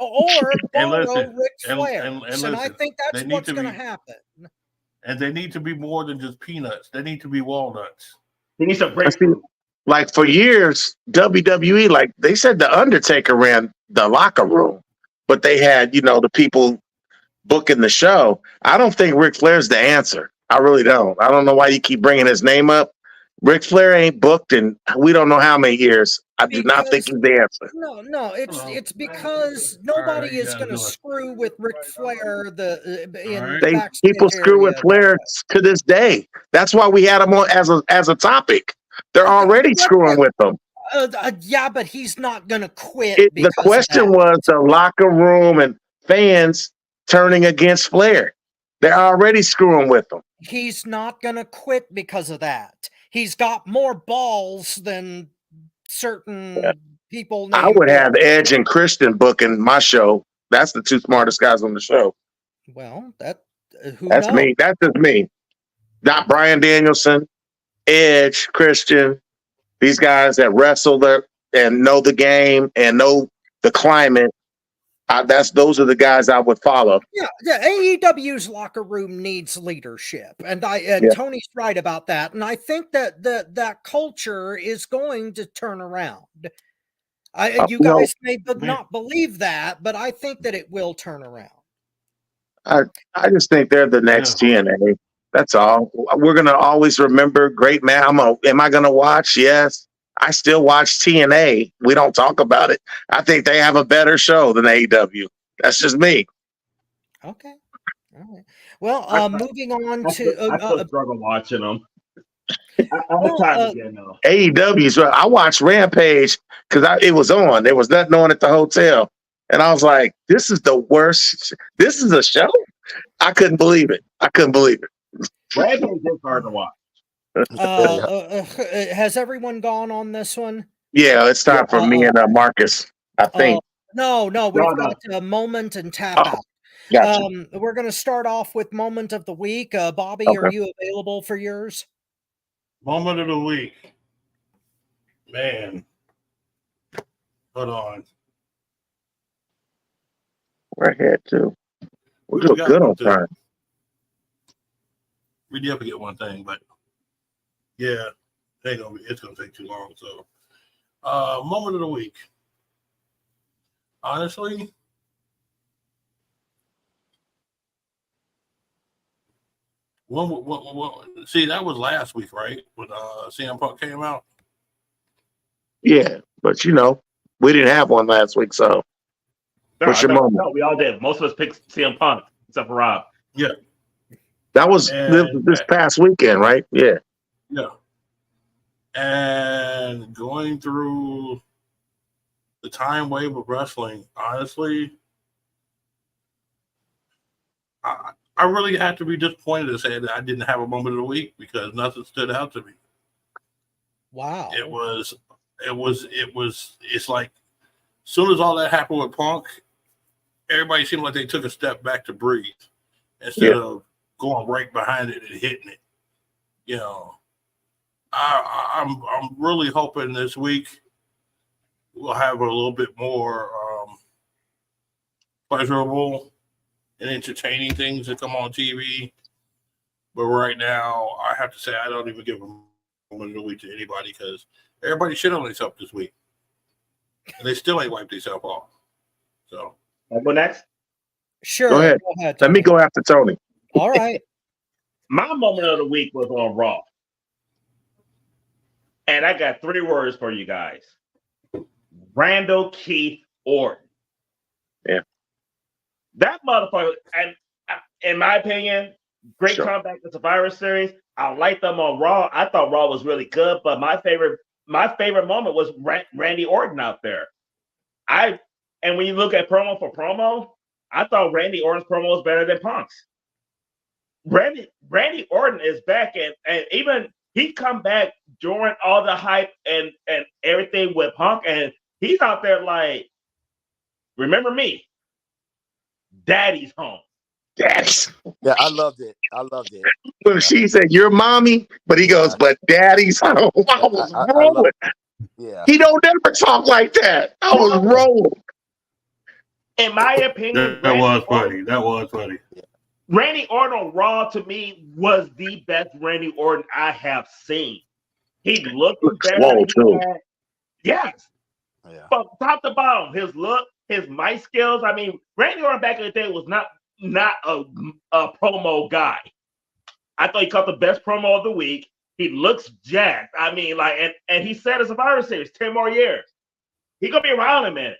Or and borrow listen, Ric Flair. and And I think that's what's going to happen. And they need to be more than just peanuts. They need to be walnuts. He needs some breakthrough. Like for years, WWE, like they said, the Undertaker ran the locker room, but they had, the people booking the show. I don't think Ric Flair's the answer. I really don't. I don't know why you keep bringing his name up. Ric Flair ain't booked in we don't know how many years. I do not think he's the answer. No, it's because nobody is going to screw with Ric Flair. People screw with Flair to this day. That's why we had him on as a topic. They're already screwing with him. Yeah, but he's not going to quit. The question was the locker room and fans turning against Flair. They're already screwing with him. He's not going to quit because of that. He's got more balls than certain people. I would have Edge and Christian booking my show. That's the two smartest guys on the show. Well, that's me. That's just me. Not Bryan Danielson, Edge, Christian. These guys that wrestle and know the game and know the climate. Those are the guys I would follow. Yeah. AEW's locker room needs leadership, and Tony's right about that. And I think that culture is going to turn around. You guys may not believe that, but I think that it will turn around. I just think they're the next TNA. That's all. We're gonna always remember great man. Am I gonna watch? Yes. I still watch TNA. We don't talk about it. I think they have a better show than AEW. That's just me. Okay. All right. Well, moving on to I still struggle watching them. I'll time again though. AEW's. I watched Rampage because it was on. There was nothing on at the hotel, and I was like, "This is the worst. This is a show." I couldn't believe it. Rampage is hard to watch. Has everyone gone on this one? Yeah, it's time for me and Marcus. I think. No, we've got a moment and tap out. Gotcha. We're going to start off with moment of the week. Bobby, Okay. are you available for yours? Moment of the week. Man. Hold on. We're ahead too. We're We doing got good one on too. time. We did forget one thing, but yeah, it's gonna take too long. So, moment of the week. Honestly, see, that was last week, right? When CM Punk came out. Yeah, but we didn't have one last week, so what's your moment? No, we all did. Most of us picked CM Punk, except for Rob. Yeah, that was this past weekend, right? Yeah. Yeah. And going through the time wave of wrestling, honestly, I really had to be disappointed to say that I didn't have a moment of the week because nothing stood out to me. Wow. It's like as soon as all that happened with Punk, everybody seemed like they took a step back to breathe instead of going right behind it and hitting it. I'm really hoping this week we'll have a little bit more pleasurable and entertaining things that come on TV. But right now, I have to say I don't even give a moment of the week to anybody because everybody shit on themselves this week. And they still ain't wiped themselves off. So, I'll go next. Sure. Go ahead. Let me go after Tony. All right. My moment of the week was on Raw. And I got 3 words for you guys. Randall Keith Orton. Yeah. That motherfucker, and in my opinion, great comeback to Survivor Series. I liked them on Raw. I thought Raw was really good, but my favorite moment was Randy Orton out there. And when you look at promo for promo, I thought Randy Orton's promo was better than Punk's. Randy Orton is back, and even he come back during all the hype and everything with Punk, and he's out there like, remember me, Daddy's home. Daddy's. Yeah, I loved it. When she said, "You're mommy," but he goes, "But Daddy's home." I was rolling. Yeah. He don't never talk like that. I was rolling. In my opinion, that was funny. Randy Orton on Raw to me was the best Randy Orton I have seen. He looked better than he had. Yes. Yeah. From top to bottom, his look, his mic skills. I mean, Randy Orton back in the day was not a promo guy. I thought he cut the best promo of the week. He looks jacked. I mean, and he said it's a Survivor Series, 10 more years. He gonna be around in a minute.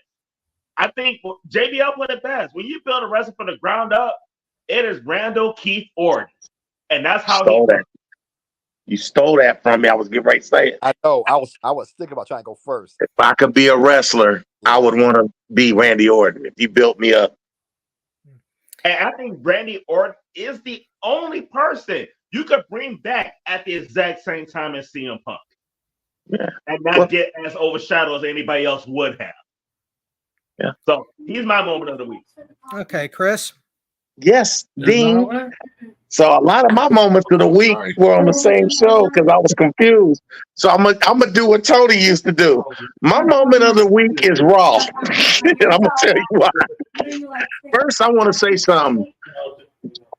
I think JBL put it best. When you build a wrestler from the ground up, it is Randall Keith Orton, and that's how You stole that from me. I was getting ready to say it. I know. I was thinking about trying to go first. If I could be a wrestler, I would want to be Randy Orton. If you built me up. And I think Randy Orton is the only person you could bring back at the exact same time as CM Punk. Yeah. And not get as overshadowed as anybody else would have. Yeah. So he's my moment of the week. Okay, Chris. Yes, Dean. So a lot of my moments of the week were on the same show because I was confused. So I'm gonna do what Tony used to do. My moment of the week is Raw. And I'm gonna tell you why. First, I want to say something.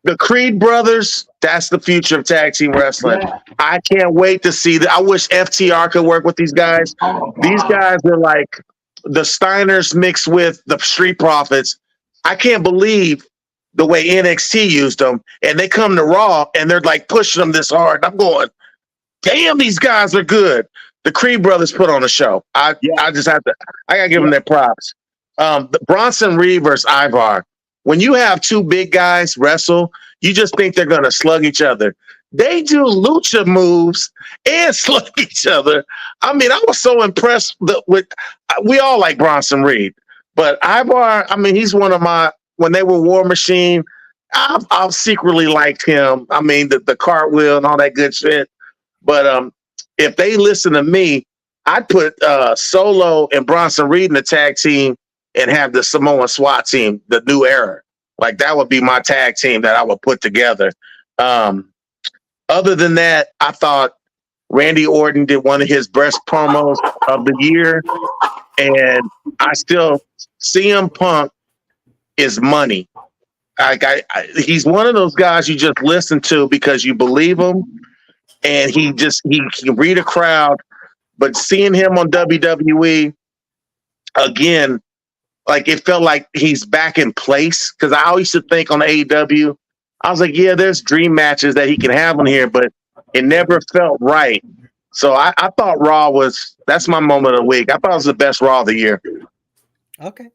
The Creed brothers, that's the future of tag team wrestling. I can't wait to see that. I wish FTR could work with these guys. These guys are like the Steiners mixed with the Street Profits. I can't believe the way NXT used them, and they come to Raw and they're like pushing them this hard. I'm going, damn, these guys are good. The Creed brothers put on a show. I just have to. I gotta give them their props. The Bronson Reed versus Ivar. When you have two big guys wrestle, you just think they're gonna slug each other. They do lucha moves and slug each other. I mean, I was so impressed with. We all like Bronson Reed, but Ivar. I mean, he's one of my. When they were War Machine, I've secretly liked him. I mean, the cartwheel and all that good shit. But if they listen to me, I'd put Solo and Bronson Reed in the tag team and have the Samoan SWAT team, the New Era. Like that would be my tag team that I would put together. Other than that, I thought Randy Orton did one of his best promos of the year, and I still CM Punk is money. He's one of those guys you just listen to because you believe him, and he can read a crowd. But seeing him on WWE again, like it felt like he's back in place. Because I always used to think on AEW, I was like, yeah, there's dream matches that he can have on here, but it never felt right. So I thought Raw that's my moment of the week. I thought it was the best Raw of the year. Okay.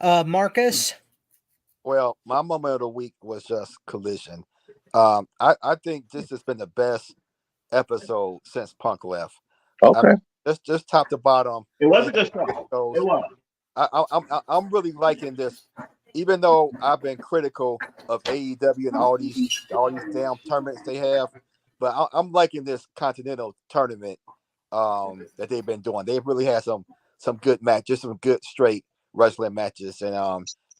Marcus? Well, my moment of the week was just Collision. I think this has been the best episode since Punk left. Okay. Just top to bottom. It was a good show. It was. I'm really liking this, even though I've been critical of AEW and all these damn tournaments they have. But I'm liking this Continental tournament that they've been doing. They've really had some good matches, some good straight wrestling matches, and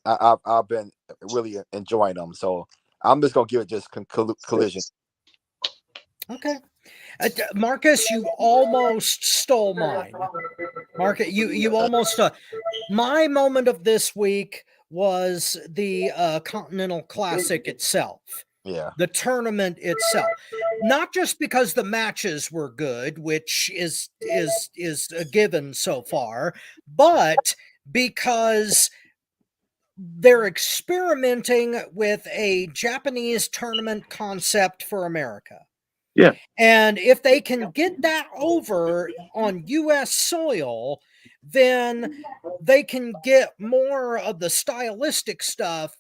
I've been really enjoying them. So I'm just gonna give it just Collision. Okay. Marcus, you almost stole mine. Marcus, you almost. My moment of this week was the Continental Classic itself. Yeah. The tournament itself, not just because the matches were good, which is a given so far, but because they're experimenting with a Japanese tournament concept for America. Yeah. And if they can get that over on U.S. soil, then they can get more of the stylistic stuff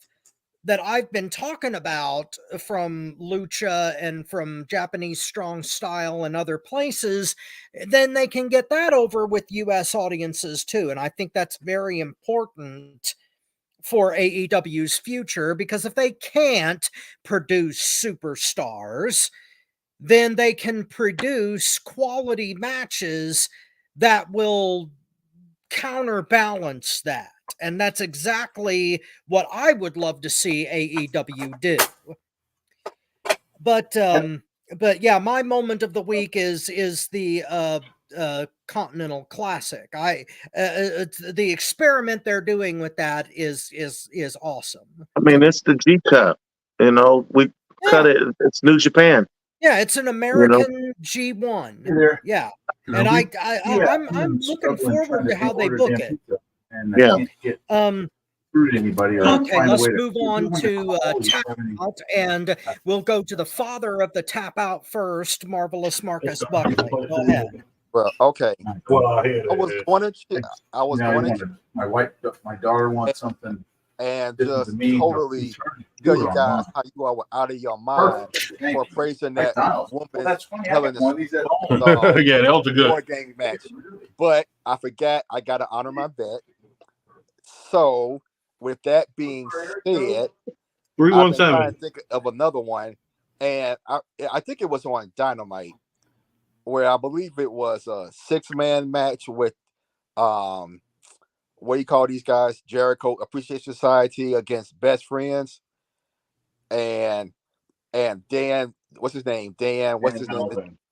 that I've been talking about from Lucha and from Japanese strong style and other places. Then they can get that over with U.S. audiences too. And I think that's very important for AEW's future, because if they can't produce superstars, then they can produce quality matches that will counterbalance that. And that's exactly what I would love to see AEW do. But yeah, my moment of the week is the Continental Classic. The experiment they're doing with that is awesome. I mean, it's the G Cup. We cut it. It's New Japan. Yeah, it's an American G1. Yeah, and I'm looking forward to how they book it. And yeah. Anybody okay, let's move on to Tap Out, and we'll go to the father of the Tap Out first, Marvelous Marcus Buckley. Go ahead. Well, okay. Well, I was going to. My daughter wants something, and just totally tell you guys how you are out of your mind for praising that woman. Well, that's funny. Telling Yeah, that was a good game match. But I forgot I got to honor my bet. So, with that being said, 317. trying to think of another one, and I think it was on Dynamite, where I believe it was a 6-man match with what do you call these guys? Jericho Appreciation Society against Best Friends, and Dan, what's his name? I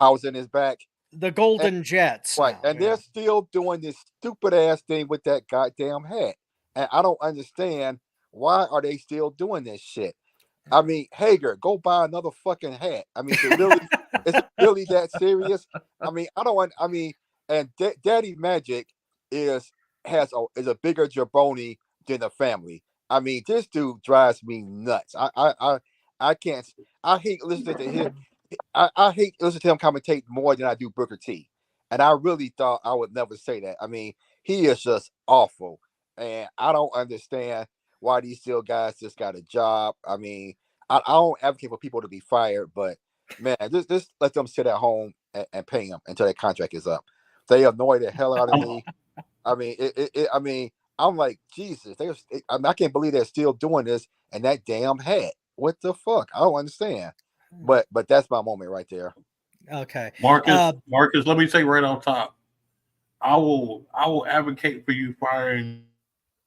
was in his back. The Golden Jets. Right, now, and they're still doing this stupid ass thing with that goddamn hat. And I don't understand, why are they still doing this shit? I mean, Hager, go buy another fucking hat. I mean, is it really that serious? I mean, and Daddy Magic is a bigger jabroni than the family. I mean, this dude drives me nuts. I can't. I hate listening to him. I hate listening to him commentate more than I do Booker T. And I really thought I would never say that. I mean, he is just awful. And I don't understand why these still guys just got a job. I mean, I don't advocate for people to be fired, but man, just let them sit at home and pay him until that contract is up. They annoy the hell out of me. I mean, I'm like, Jesus, I can't believe they're still doing this and that damn hat. What the fuck? I don't understand. But that's my moment right there. Okay. Marcus, let me say right on top, I will advocate for you firing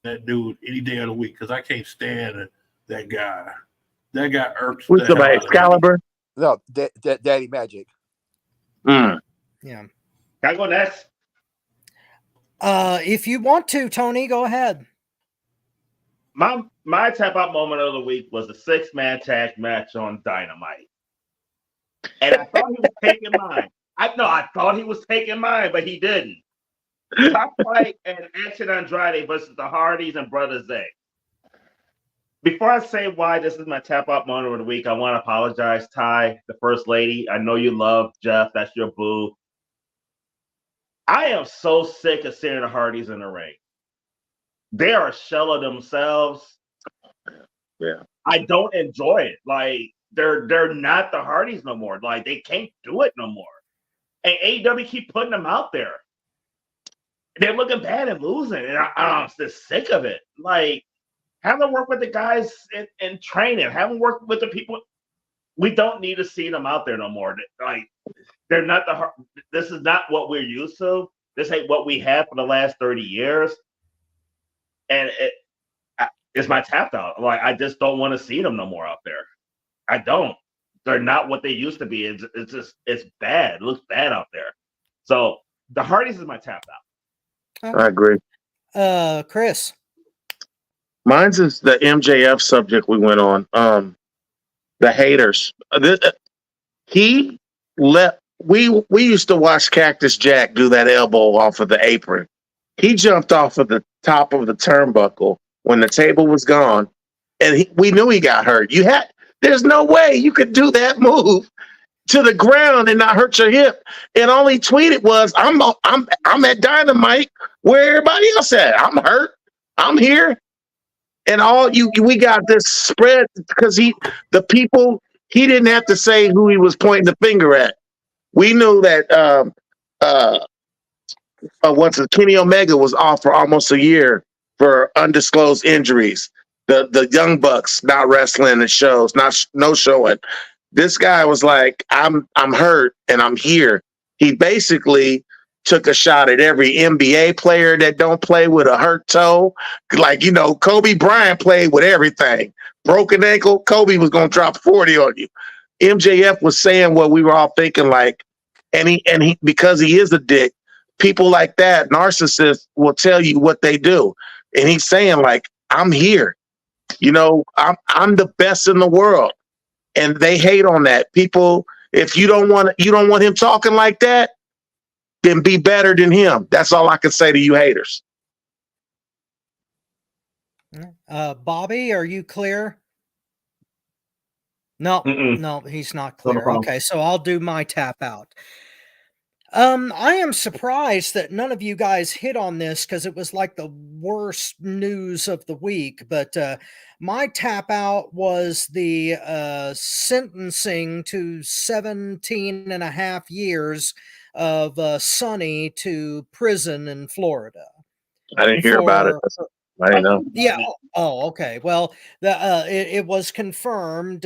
that dude any day of the week because I can't stand that guy. That guy irks Who's the the hell out of me. Excalibur? No, Daddy Magic. Mm. Yeah. Can I go next? If you want to, Tony, go ahead. My tap out moment of the week was a 6-man tag match on Dynamite. And I thought he was taking mine. I thought he was taking mine, but he didn't. Top Flight and Action Andrade versus the Hardys and Brother Zay. Before I say why this is my tap out moment of the week, I want to apologize, Ty, the First Lady. I know you love Jeff. That's your boo. I am so sick of seeing the Hardys in the ring. They are a shell of themselves. Yeah. I don't enjoy it. Like, they're not the Hardys no more. Like, they can't do it no more. And AEW keep putting them out there. They're looking bad and losing. And I'm just sick of it. Like, have them work with the guys in training. Have them work with the people. We don't need to see them out there no more. Like, they're not this is not what we're used to. This ain't what we had for the last 30 years. And it's my tap out. Like, I just don't want to see them no more out there. I don't. They're not what they used to be. It's bad. It looks bad out there. So the Hardys is my tap out. I agree. Chris. Mine's is the MJF subject we went on. The haters. We used to watch Cactus Jack do that elbow off of the apron. He jumped off of the top of the turnbuckle when the table was gone, and we knew he got hurt. There's no way you could do that move to the ground and not hurt your hip. And all he tweeted was, "I'm at Dynamite where everybody else at. I'm hurt. I'm here." And we got this spread because he didn't have to say who he was pointing the finger at. We knew that Kenny Omega was off for almost a year for undisclosed injuries. The Young Bucks not wrestling at shows, no showing. This guy was like, I'm hurt and I'm here. He basically took a shot at every NBA player that don't play with a hurt toe. Like, Kobe Bryant played with everything. Broken ankle, Kobe was going to drop 40 on you. MJF was saying what we were all thinking, like, and he because he is a dick, people like that, narcissists, will tell you what they do. And he's saying, like, I'm here. I'm the best in the world. And they hate on that. People, if you don't want him talking like that, then be better than him. That's all I can say to you haters. Bobby, are you clear? No, no, he's not clear. Okay, so I'll do my tap out. I am surprised that none of you guys hit on this because it was like the worst news of the week. But my tap out was the sentencing to 17 and a half years of Sonny to prison in Florida. I didn't hear about it. I didn't know. Yeah. Oh, okay. Well, it was confirmed.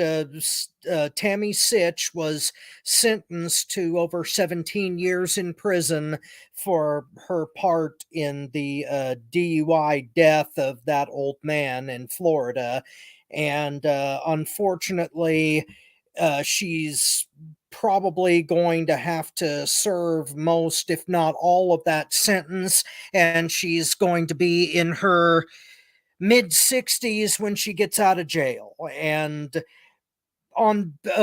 Tammy Sitch was sentenced to over 17 years in prison for her part in the DUI death of that old man in Florida. And unfortunately, she's probably going to have to serve most, if not all, of that sentence. And she's going to be in her mid-60s when she gets out of jail. And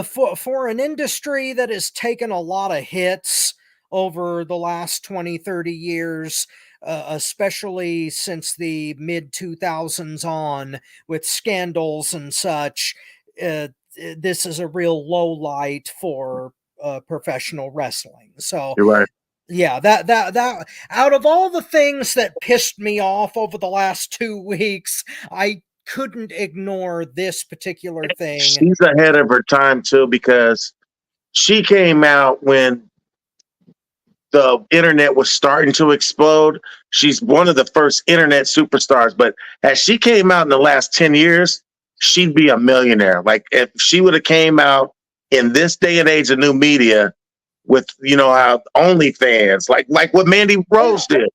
for an industry that has taken a lot of hits over the last 20, 30 years, especially since the mid-2000s on, with scandals and such, this is a real low light for professional wrestling. So you're right. Yeah, that out of all the things that pissed me off over the last 2 weeks, I couldn't ignore this particular thing. She's ahead of her time too, because she came out when the internet was starting to explode. She's one of the first internet superstars, but as she came out in the last 10 years, she'd be a millionaire. Like if she would have came out in this day and age of new media with, OnlyFans, like what Mandy Rose did,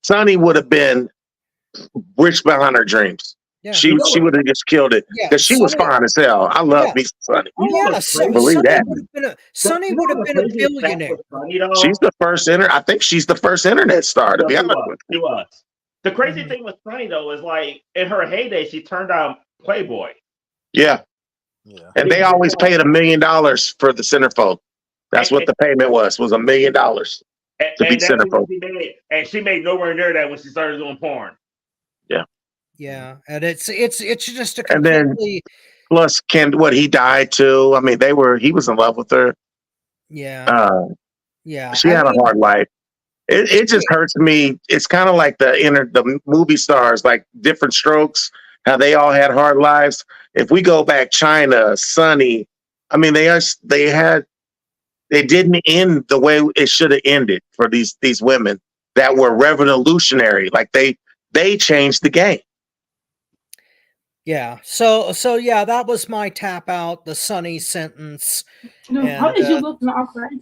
Sonny would have been rich behind her dreams. Yeah. She would have just killed it because she was fine as hell. I love me some Sonny. Believe that. Sonny would have been a billionaire. She's the first I think she's the first internet star, to be honest with you. She was. The crazy thing with Sonny though is like in her heyday, she turned out Playboy. Yeah. And they always paid $1 million for the centerfold. That's what the payment was $1 million to be centerfold. She made nowhere near that when she started doing porn. Yeah. Yeah, and it's just a completely. And then plus he died too. I mean, he was in love with her. Yeah. She had a hard life. It just hurts me. It's kind of like the movie stars, like Different Strokes, how they all had hard lives. If we go back, China, Sonny, I mean, they didn't end the way it should have ended for these women that were revolutionary. Like they changed the game. Yeah. So yeah, that was my tap out, the Sonny sentence. How did you look now, friend?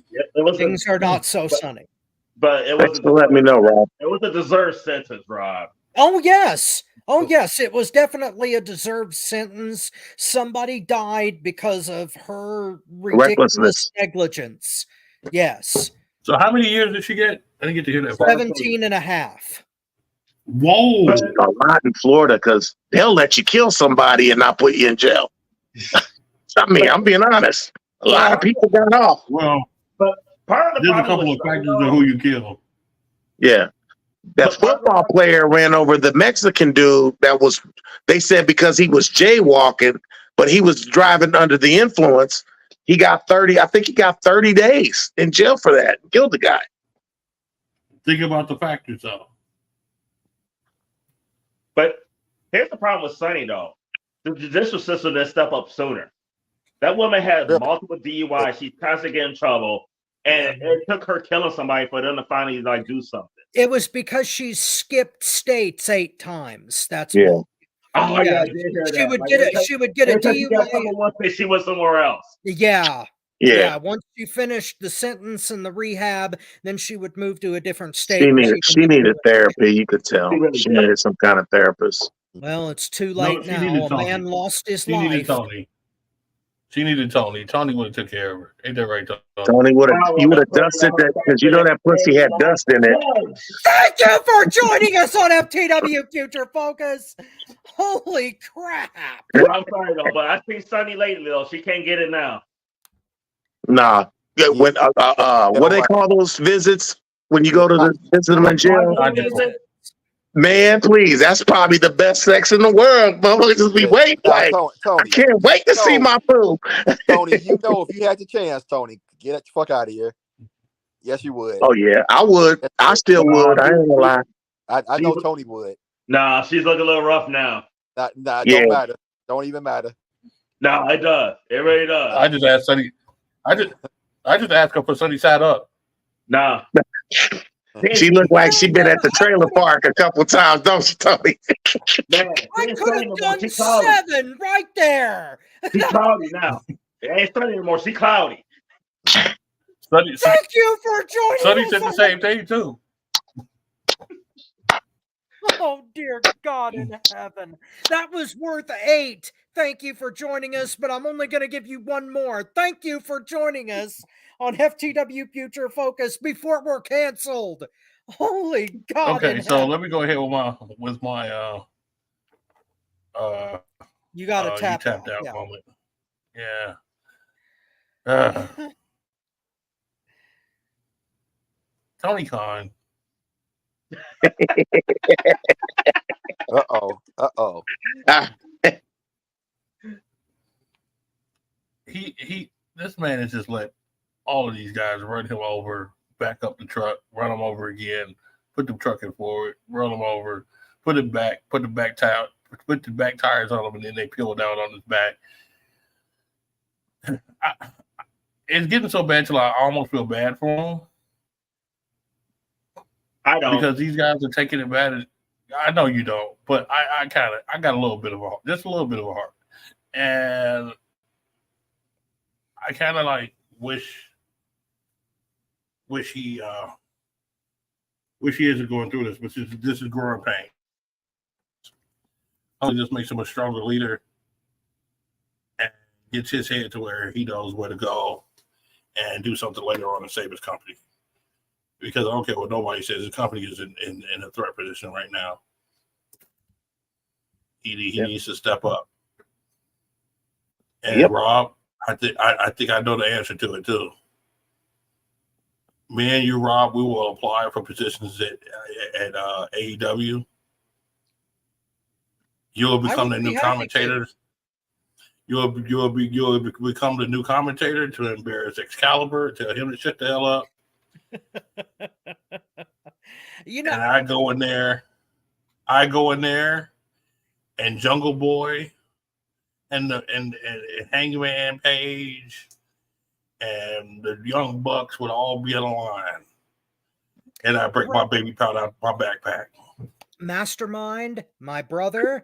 Things are not so sunny. But it was. Let me know, Rob. It was a deserved sentence, Rob. Oh yes. It was definitely a deserved sentence. Somebody died because of her ridiculous negligence. Yes. So how many years did she get? I didn't get to hear that. 17 and a half. Whoa. A lot in Florida because they'll let you kill somebody and not put you in jail. I mean, I'm being honest. A lot of people got off. Well, but part of the there's a couple of factors of who you kill. Yeah. That football player ran over the Mexican dude they said because he was jaywalking, but he was driving under the influence. He got 30 days in jail for that. Killed the guy. Think about the factors, though. But here's the problem with Sonny, though. The judicial system didn't step up sooner. That woman had multiple DUIs. She's constantly getting in trouble. And it took her killing somebody for them to finally do something. It was because she skipped states 8 times. That's why. Oh yeah, she would get a DUI. Once she was somewhere else. Yeah. Once she finished the sentence and the rehab, then she would move to a different state. She needed therapy. You could tell she needed some kind of therapist. Well, it's too late now. A man lost his life. She needed Tony. Tony would have took care of her. Ain't that right, Tony? Tony would have dusted that because that pussy had dust in it. Thank you for joining us on FTW Future Focus. Holy crap! Well, I'm sorry though, but I see Sonny lately though. She can't get it now. Nah. When what do they call those visits when you go to visit them in jail? Man, please, that's probably the best sex in the world. Motherfuckers just be waiting like, Tony, I can't wait to see my poo. Tony, if you had the chance, Tony, get the fuck out of here. Yes, you would. Oh, yeah, I would. I still would. I ain't gonna lie. I know Tony would. Nah, she's looking a little rough now. Nah, don't matter. Don't even matter. Nah, it does. It really does. I just asked Sonny. I just asked her for Sonny side up. Nah. She looked like she been at the trailer park a couple times, don't she, Tony? Man, I could have done 7 right there. She's cloudy now. It ain't sunny anymore. She's cloudy. Thank you for joining Sonny us. said the same thing too. Oh, dear God in heaven. That was worth 8. Thank you for joining us, but I'm only going to give you one more. Thank you for joining us on FTW Future Focus before we're canceled. Holy God. Okay, so let me go ahead with my you got to tap tapped out yeah. moment. Yeah. Tony Khan. Uh-oh. This man has just let all of these guys run him over, back up the truck, run him over again, put the truck in forward, run him over, put the back tires on him, and then they peel down on his back. it's getting so bad till I almost feel bad for him. I don't. Because these guys are taking advantage. I know you don't, but I got a little bit of a heart, just a little bit of a heart, and I kind of like wish he isn't going through this, but this is growing pain. It just makes him a stronger leader and gets his head to where he knows where to go and do something later on to save his company. Because I don't care what nobody says, the company is in a threat position right now. He needs to step up. And Rob, I think I know the answer to it too. Me and you, Rob, we will apply for positions at AEW. You'll become the new commentator. You'll become the new commentator to embarrass Excalibur, tell him to shut the hell up. You know, and I go in there, and Jungle Boy, and Hangman Page, and the Young Bucks would all be in a line, and I break my baby powder out of my backpack. Mastermind, my brother,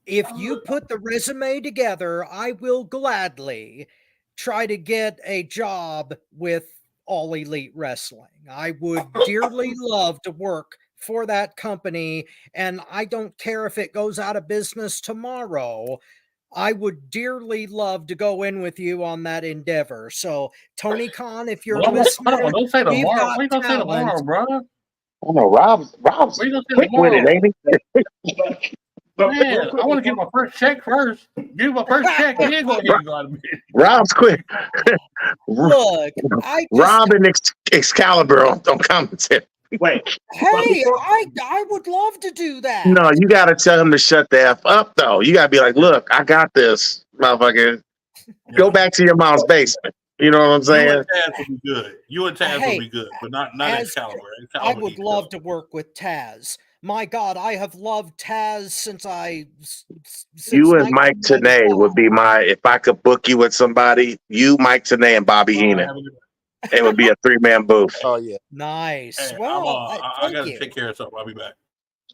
if you put the resume together, I will gladly try to get a job with All Elite Wrestling. I would dearly love to work for that company, and I don't care if it goes out of business tomorrow. I would dearly love to go in with you on that endeavor. So, Tony Khan, if you're listening, don't say we've tomorrow. got Wait, don't say tomorrow, talent. bro. I know Rob's Wait, don't say quick with it, tomorrow. ain't he? Man, I want to get my first check first. Give my first check, and then go ahead and go out of bed. Rob's quick. Look, Rob and Excalibur on commentary. Wait. Hey, I would love to do that. No, you got to tell him to shut the F up, though. You got to be like, look, I got this, motherfucker. Yeah. Go back to your mom's basement. You know what I'm saying? You and Taz would be good. You and Taz would be good, but not Excalibur. I would love to work with Taz. My God, I have loved Taz since you and Mike Tenay would be if I could book you with somebody, you, Mike Tenay, and Bobby Heenan. It would be a 3-man booth. Oh, yeah. Nice. Hey, well, I got to take care of something. I'll be back.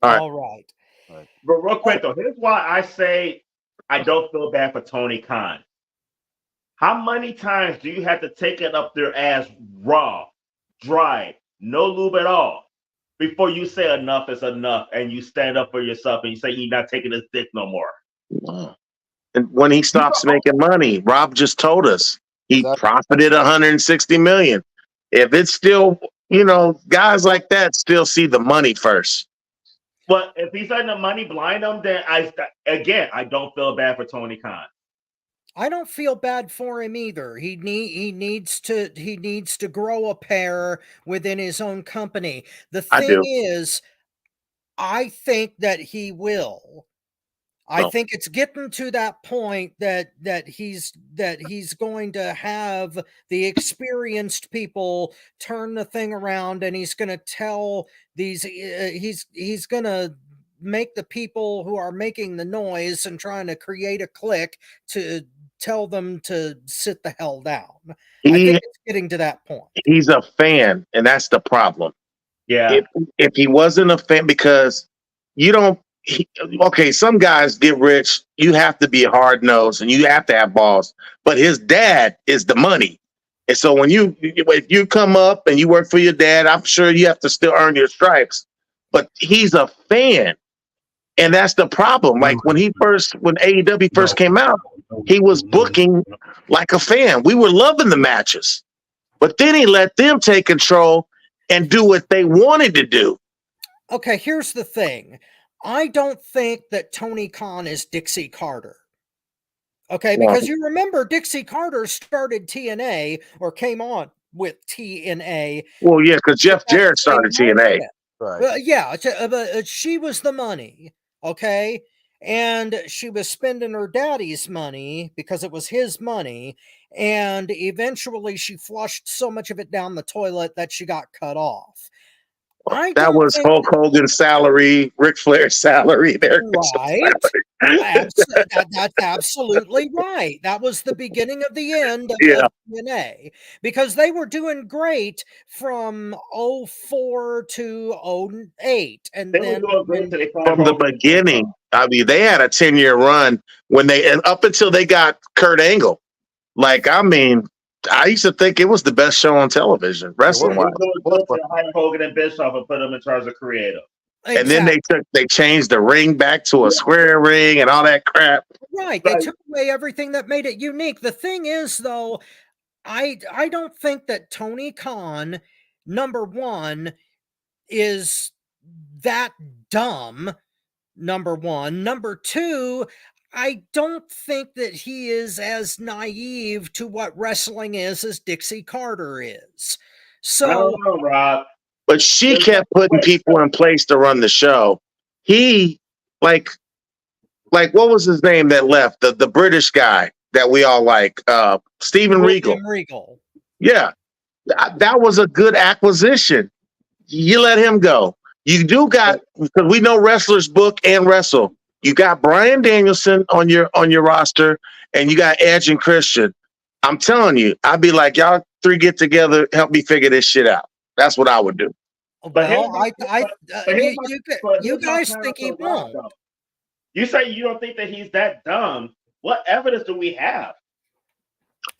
All right. But real quick, though, here's why I say I don't feel bad for Tony Khan. How many times do you have to take it up their ass raw, dry, no lube at all, before you say enough is enough and you stand up for yourself and you say you're not taking this dick no more? Wow. And when he stops making money, Rob just told us he profited $160 million. If it's still, guys like that still see the money first. But if he's letting the money blind him, then I don't feel bad for Tony Khan. I don't feel bad for him either. He needs to grow a pair within his own company. The thing is, I think that he will. I think it's getting to that point that he's going to have the experienced people turn the thing around, and he's going to tell these he's going to make the people who are making the noise and trying to create a clique to tell them to sit the hell down. I think it's getting to that point. He's a fan, and that's the problem. Yeah. If he wasn't a fan, because you don't. Some guys get rich. You have to be hard nosed and you have to have balls. But his dad is the money, and so if you come up and you work for your dad, I'm sure you have to still earn your stripes. But he's a fan, and that's the problem. Like when AEW first came out, he was booking like a fan. We were loving the matches, but then he let them take control and do what they wanted to do. Okay, here's the thing. I don't think that Tony Khan is Dixie Carter. Okay, because you remember Dixie Carter started TNA or came on with TNA. Well, yeah, because Jeff Jarrett started TNA. Right. She was the money. Okay. And she was spending her daddy's money because it was his money. And eventually she flushed so much of it down the toilet that she got cut off. I That don't was think Hulk Hogan's salary, Ric Flair's salary, Eric Bischoff's right. salary. That's absolutely right. That was the beginning of the end Yeah. of TNA because they were doing great from 04 to 08. And They were then doing great till they From the beginning, I mean, they had a 10-year run and up until they got Kurt Angle. Like, I mean, I used to think it was the best show on television, wrestling wise. They were doing good till hired Hogan and Bischoff and put them in charge of creative. And then they changed the ring back to a square ring and all that crap. Right. They took away everything that made it unique. The thing is, though, I don't think that Tony Khan, number one, is that dumb. Number one. Number two, I don't think that he is as naive to what wrestling is as Dixie Carter is. So I don't know, Rob. But she kept putting people in place to run the show. He, like what was his name that left? The British guy that we all like, Steven Regal. Regal. Yeah, that was a good acquisition. You let him go. You do got, because we know wrestlers book and wrestle. You got Bryan Danielson on your roster, and you got Edge and Christian. I'm telling you, I'd be like, y'all three get together, help me figure this shit out. That's what I would do. Well, you guys think he won't. You say you don't think that he's that dumb. What evidence do we have?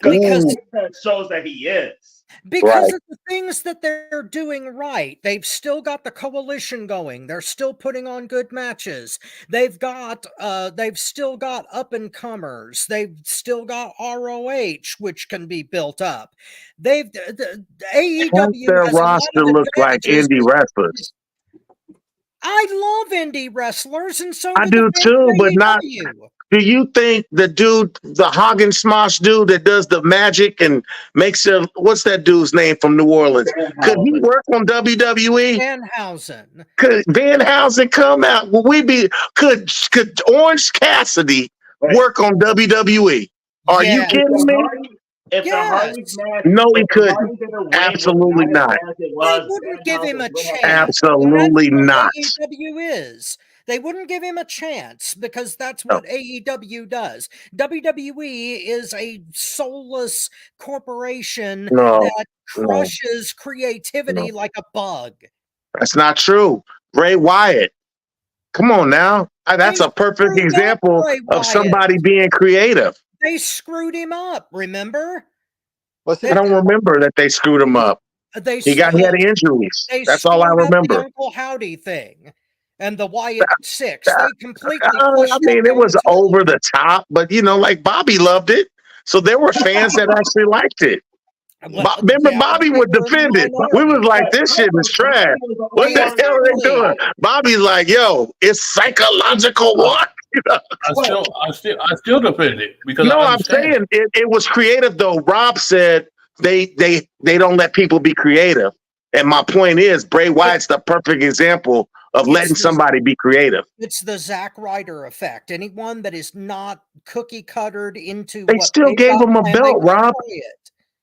Because that shows that he is. Because of the things that they're doing right. They've still got the coalition going. They're still putting on good matches. They've still got up and comers. They've still got ROH, which can be built up. AEW their has a lot roster of look like advantages. indie wrestlers. I love indie wrestlers, and so I the do fans too, of but not. AEW. Do you think the dude, the Hagen Smosh dude that does the magic and makes it, what's that dude's name from New Orleans? Could he work on WWE? Danhausen. Could Danhausen come out? Could Orange Cassidy work on WWE? Are you Yes. kidding me? If Yes. No, he couldn't. Absolutely not. They wouldn't give him a chance. Absolutely That's what not. AEW is. They wouldn't give him a chance because that's what AEW does. WWE is a soulless corporation that crushes creativity like a bug. That's not true. Bray Wyatt. Come on now. That's a perfect example of somebody being creative. They screwed him up, remember? I don't remember that they screwed him up. He had injuries. That's all I remember. The Uncle Howdy thing and the Wyatt Six. They completely. I mean, it was over the top, but like Bobby loved it, so there were fans that actually liked it. Well, remember, Bobby would defend it. We was like, "This shit is trash. What the hell are they doing?" Bobby's like, "Yo, it's psychological what?" I still defend it because I'm saying it was creative though. Rob said they don't let people be creative, and my point is Bray Wyatt's the perfect example of letting somebody be creative. It's the Zack Ryder effect. Anyone that is not cookie cuttered into they still gave him a belt, Rob.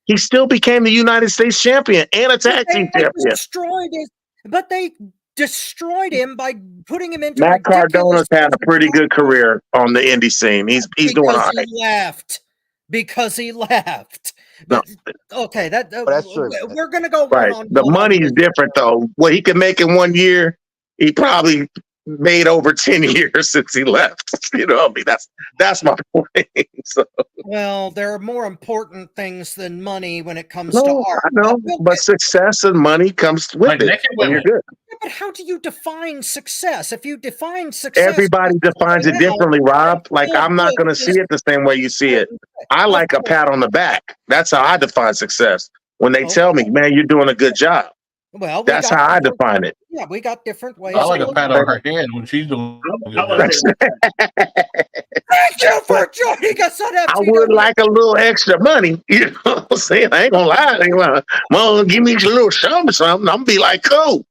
He still became the United States champion and a tag team champion. But they destroyed him by putting him into. Matt Cardona's had a pretty good career on the indie scene. He's doing all right. Because he left. But, okay, that's true. We're gonna go right. The money is different though. What he could make in 1 year, he probably made over 10 years since he left. I mean, that's my point. So. Well, there are more important things than money when it comes to art. I know, but success and money comes with it. When you're good. Yeah, but how do you define success? If you define success, everybody defines it differently, Rob. Like I'm not going to see it the same way you see it. I like a pat on the back. That's how I define success. When they tell me, "Man, you're doing a good job." Well, that's how I define it. Yeah, we got different ways. I like a pat on her head when she's doing. Thank you for joining us on FTW. I would like a little extra money. You know what I'm saying? I ain't gonna lie. Well, give me a little something. I'm gonna be like, cool.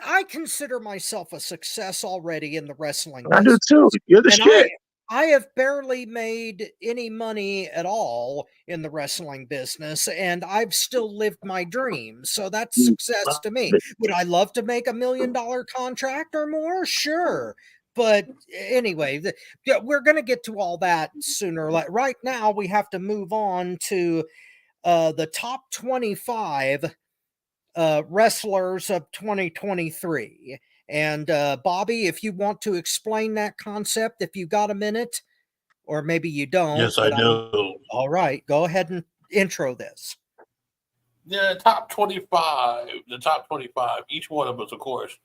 I consider myself a success already in the wrestling. I do too. You're the shit. I have barely made any money at all in the wrestling business, and I've still lived my dream. So that's success to me. Would I love to make $1 million contract or more? Sure. But anyway, we're going to get to all that sooner or later. Right now, we have to move on to the top 25 wrestlers of 2023. And Bobby, if you want to explain that concept, if you got a minute, or maybe you don't. Yes, I do. All right, go ahead and intro this. Yeah, top 25. The top 25. Each one of us, of course,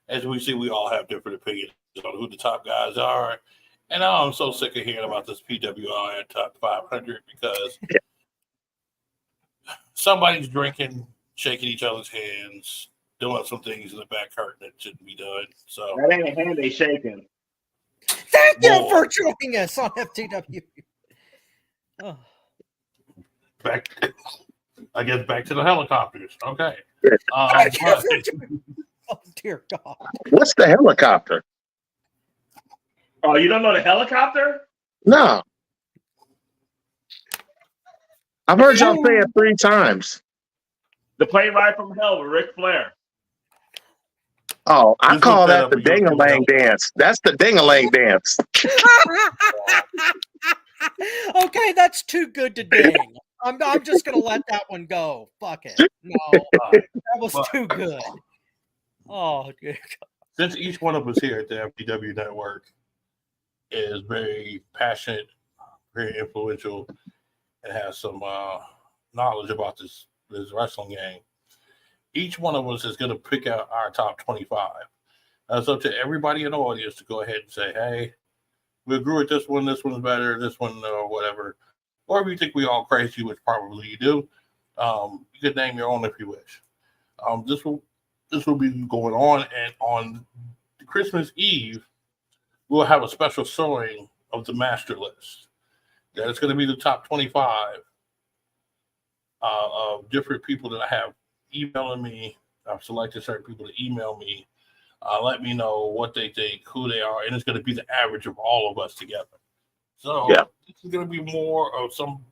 as we see, we all have different opinions on who the top guys are. And I'm so sick of hearing about this PWI top 500 because somebody's drinking, shaking each other's hands, doing some things in the back curtain that shouldn't be done. So That ain't a hand they shaking. Thank you for joining us on FTW. Oh. Back to the helicopters. Okay. Oh, dear God. What's the helicopter? Oh, you don't know the helicopter? No. I've heard y'all say it 3 times. The plane ride from hell with Ric Flair. Oh, I Just call look that that up the and go through ding-a-lang the dance. That's the ding-a-lang dance. Okay, that's too good to ding. I'm just gonna let that one go. Fuck it. No, that was too good. Oh, good. Since each one of us here at the FTW Network is very passionate, very influential, and has some knowledge about this wrestling game, each one of us is going to pick out our top 25. It's up to everybody in the audience to go ahead and say, hey, we agree with this one's better, this one, or whatever. Or if you think we all crazy, which probably you do, you could name your own if you wish. This will be going on, and on Christmas Eve, we'll have a special showing of the master list. That is going to be the top 25 of different people that I have emailing me. I've selected certain people to email me, let me know what they think, who they are, and it's going to be the average of all of us together. So this is going to be more of some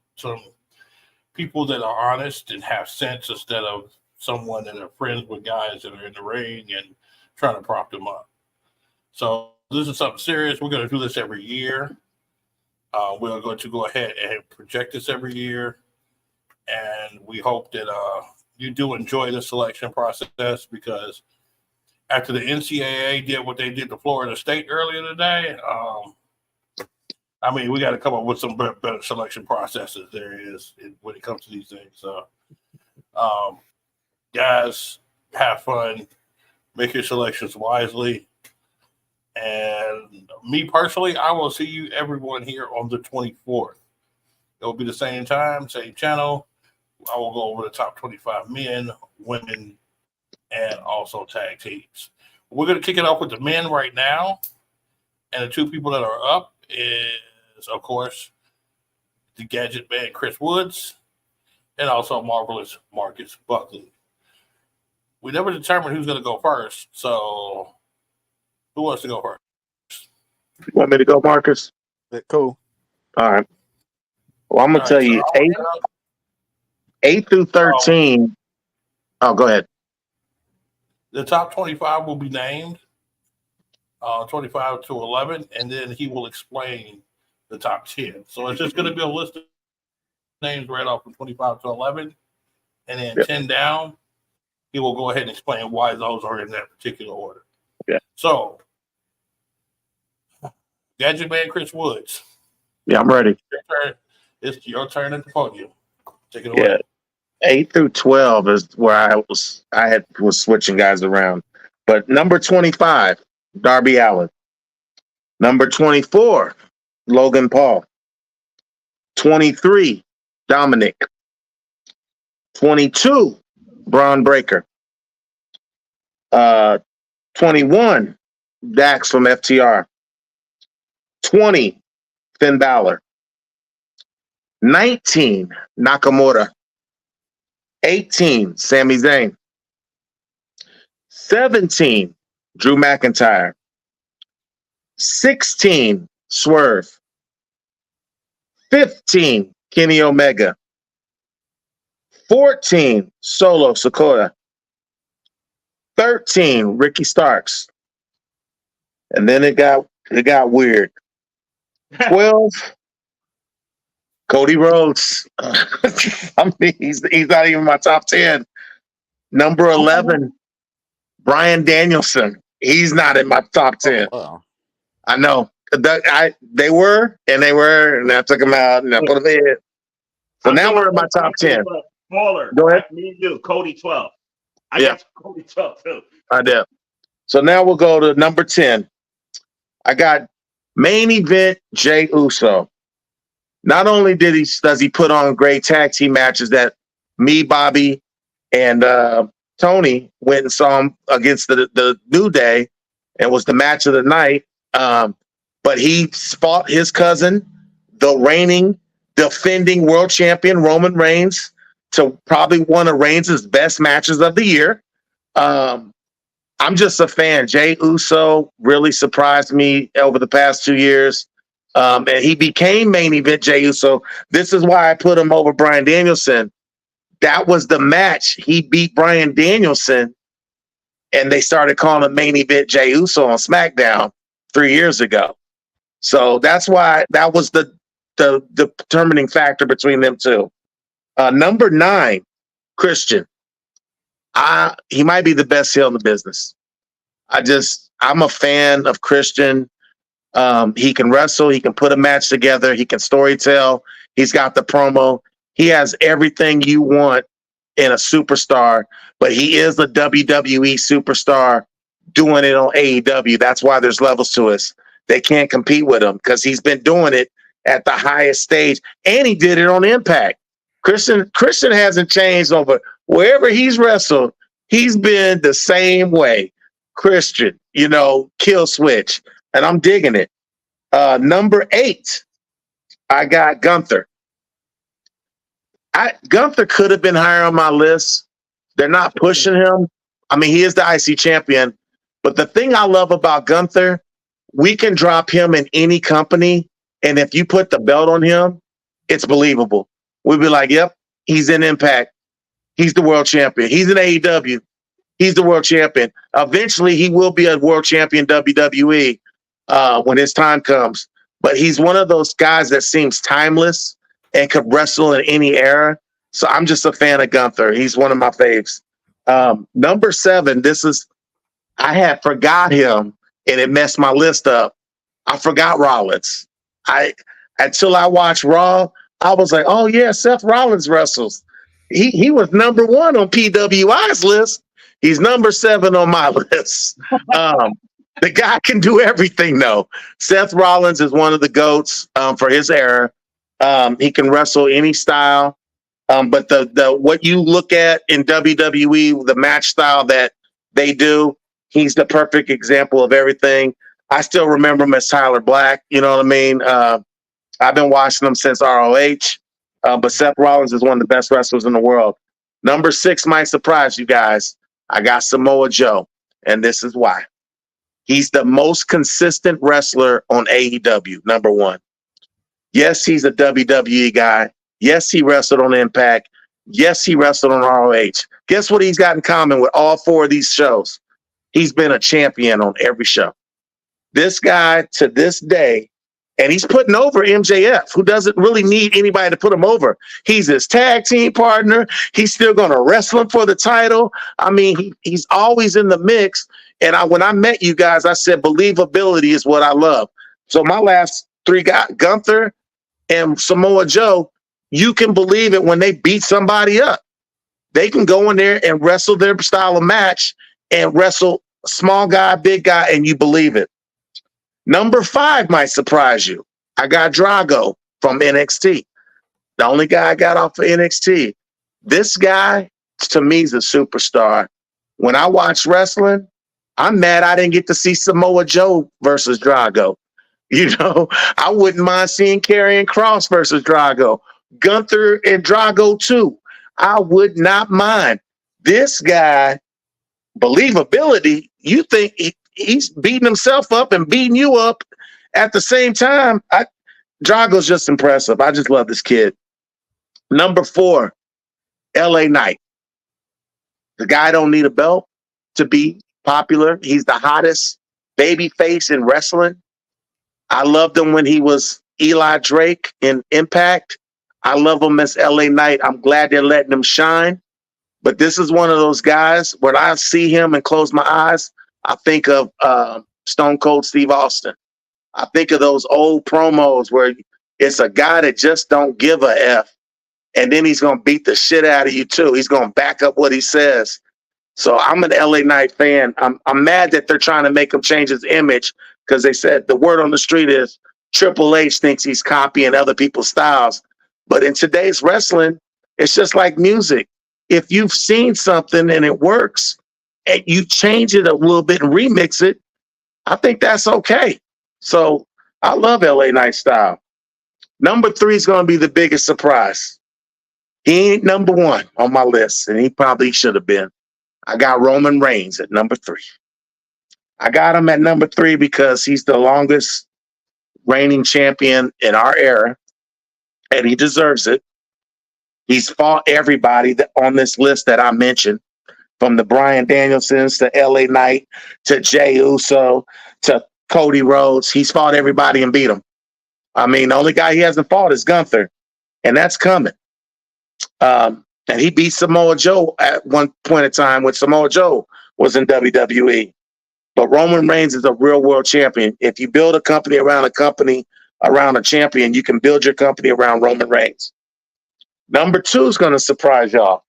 people that are honest and have sense instead of someone that are friends with guys that are in the ring and trying to prop them up. So this is something serious. We're going to do this every year. We're going to go ahead and project this every year. And we hope that you do enjoy the selection process, because after the NCAA did what they did to Florida State earlier today, I mean, we got to come up with some better selection processes there is when it comes to these things. So, guys, have fun, make your selections wisely. And me personally, I will see you everyone here on the 24th. It will be the same time, same channel. I will go over the top 25 men, women, and also tag teams. We're going to kick it off with the men right now. And the 2 people that are up is, of course, the Gadget man, Chris Woods, and also Marvelous Marcus Buckley. We never determined who's going to go first. So who wants to go first? You want me to go, Marcus? Cool. All right. Well, I'm going to tell you, 8 through 13. Oh, go ahead. The top 25 will be named, 25 to 11, and then he will explain the top 10. So it's just going to be a list of names right off from 25 to 11, and then 10 down. He will go ahead and explain why those are in that particular order. Yeah. So, Gadget man Chris Woods. Yeah, I'm ready. It's your turn at the podium. Take it away. Yeah. 8 through 12 is where I was switching guys around. But number 25, Darby Allin. Number 24, Logan Paul. 23, Dominic. 22, Braun Breaker. 21, Dax from FTR. 20, Finn Balor. 19, Nakamura. 18, Sami Zayn. 17, Drew McIntyre. 16, Swerve. 15, Kenny Omega. 14, Solo Sikoa. 13, Ricky Starks. And then it got weird. 12, Cody Rhodes. I mean, he's not even my top 10. Number 11, Bryan Danielson. He's not in my top 10. Wow. I know. They were, and I took them out, and I put them in. So now we're in my top 10. Smaller. Go ahead. Me and you, Cody 12. I Yeah. got Cody 12 too. I did. So now we'll go to number 10. I got main event Jey Uso. Not only does he put on great tag team matches that me, Bobby, and Tony went and saw him against the New Day, and was the match of the night. But he fought his cousin, the reigning, defending world champion Roman Reigns, to probably one of Reigns' best matches of the year. I'm just a fan. Jey Uso really surprised me over the past 2 years. And he became main event Jey Uso. This is why I put him over Bryan Danielson. That was the match. He beat Bryan Danielson, and they started calling him main event Jey Uso on SmackDown 3 years ago. So that's why that was the determining factor between them two. Number 9, Christian. He might be the best heel in the business. I'm a fan of Christian. He can wrestle. He can put a match together. He can storytell. He's got the promo. He has everything you want in a superstar, but he is a WWE superstar doing it on AEW. That's why there's levels to us. They can't compete with him because he's been doing it at the highest stage, and he did it on Impact. Christian hasn't changed over wherever he's wrestled. He's been the same way. Christian, kill switch, and I'm digging it. Number 8, I got Gunther. Gunther could have been higher on my list. They're not pushing him. I mean, he is the IC champion, but the thing I love about Gunther, we can drop him in any company, and if you put the belt on him, it's believable. We'd be like, yep, he's in Impact. He's the world champion. He's in AEW. He's the world champion. Eventually, he will be a world champion WWE when his time comes. But he's one of those guys that seems timeless and could wrestle in any era. So I'm just a fan of Gunther. He's one of my faves. Number 7, I had forgot him, and it messed my list up. I forgot Rollins. Until I watched Raw, I was like, oh yeah, Seth Rollins wrestles. He was number 1 on PWI's list. He's number 7 on my list. The guy can do everything, though. Seth Rollins is one of the GOATs for his era. He can wrestle any style. But the what you look at in WWE, the match style that they do, he's the perfect example of everything. I still remember him as Tyler Black. You know what I mean? I've been watching him since ROH. But Seth Rollins is one of the best wrestlers in the world. Number 6 might surprise you guys. I got Samoa Joe, and this is why. He's the most consistent wrestler on AEW, number 1. Yes, he's a WWE guy. Yes, he wrestled on Impact. Yes, he wrestled on ROH. Guess what he's got in common with all 4 of these shows? He's been a champion on every show. This guy, to this day, and he's putting over MJF, who doesn't really need anybody to put him over. He's his tag team partner. He's still going to wrestle him for the title. I mean, he's always in the mix. And when I met you guys, I said believability is what I love. So my last 3 guys, Gunther and Samoa Joe, you can believe it when they beat somebody up. They can go in there and wrestle their style of match and wrestle small guy, big guy, and you believe it. Number 5 might surprise you. I got Drago from NXT. The only guy I got off of NXT. This guy, to me, is a superstar. When I watch wrestling, I'm mad I didn't get to see Samoa Joe versus Drago. I wouldn't mind seeing Karrion Kross versus Drago. Gunther and Drago too. I would not mind. This guy, believability, you think he's beating himself up and beating you up at the same time. Drago's just impressive. I just love this kid. Number 4, LA Knight. The guy don't need a belt to be popular. He's the hottest baby face in wrestling. I loved him when he was Eli Drake in Impact. I love him as LA Knight. I'm glad they're letting him shine. But this is one of those guys, when I see him and close my eyes, I think of Stone Cold Steve Austin. I think of those old promos where it's a guy that just don't give a F. And then he's going to beat the shit out of you, too. He's going to back up what he says. So I'm an LA Knight fan. I'm mad that they're trying to make him change his image because they said the word on the street is Triple H thinks he's copying other people's styles. But in today's wrestling, it's just like music. If you've seen something and it works and you change it a little bit and remix it, I think that's okay. So I love LA Knight style. Number 3 is going to be the biggest surprise. He ain't number 1 on my list, and he probably should have been. I got Roman Reigns at number 3. I got him at number 3 because he's the longest reigning champion in our era, and he deserves it. He's fought everybody on this list that I mentioned, from the Bryan Danielsons to LA Knight to Jey Uso to Cody Rhodes. He's fought everybody and beat them. I mean, the only guy he hasn't fought is Gunther, and that's coming. And he beat Samoa Joe at one point in time when Samoa Joe was in WWE. But Roman Reigns is a real world champion. If you build a company around a champion, you can build your company around Roman Reigns. Number 2 is going to surprise y'all.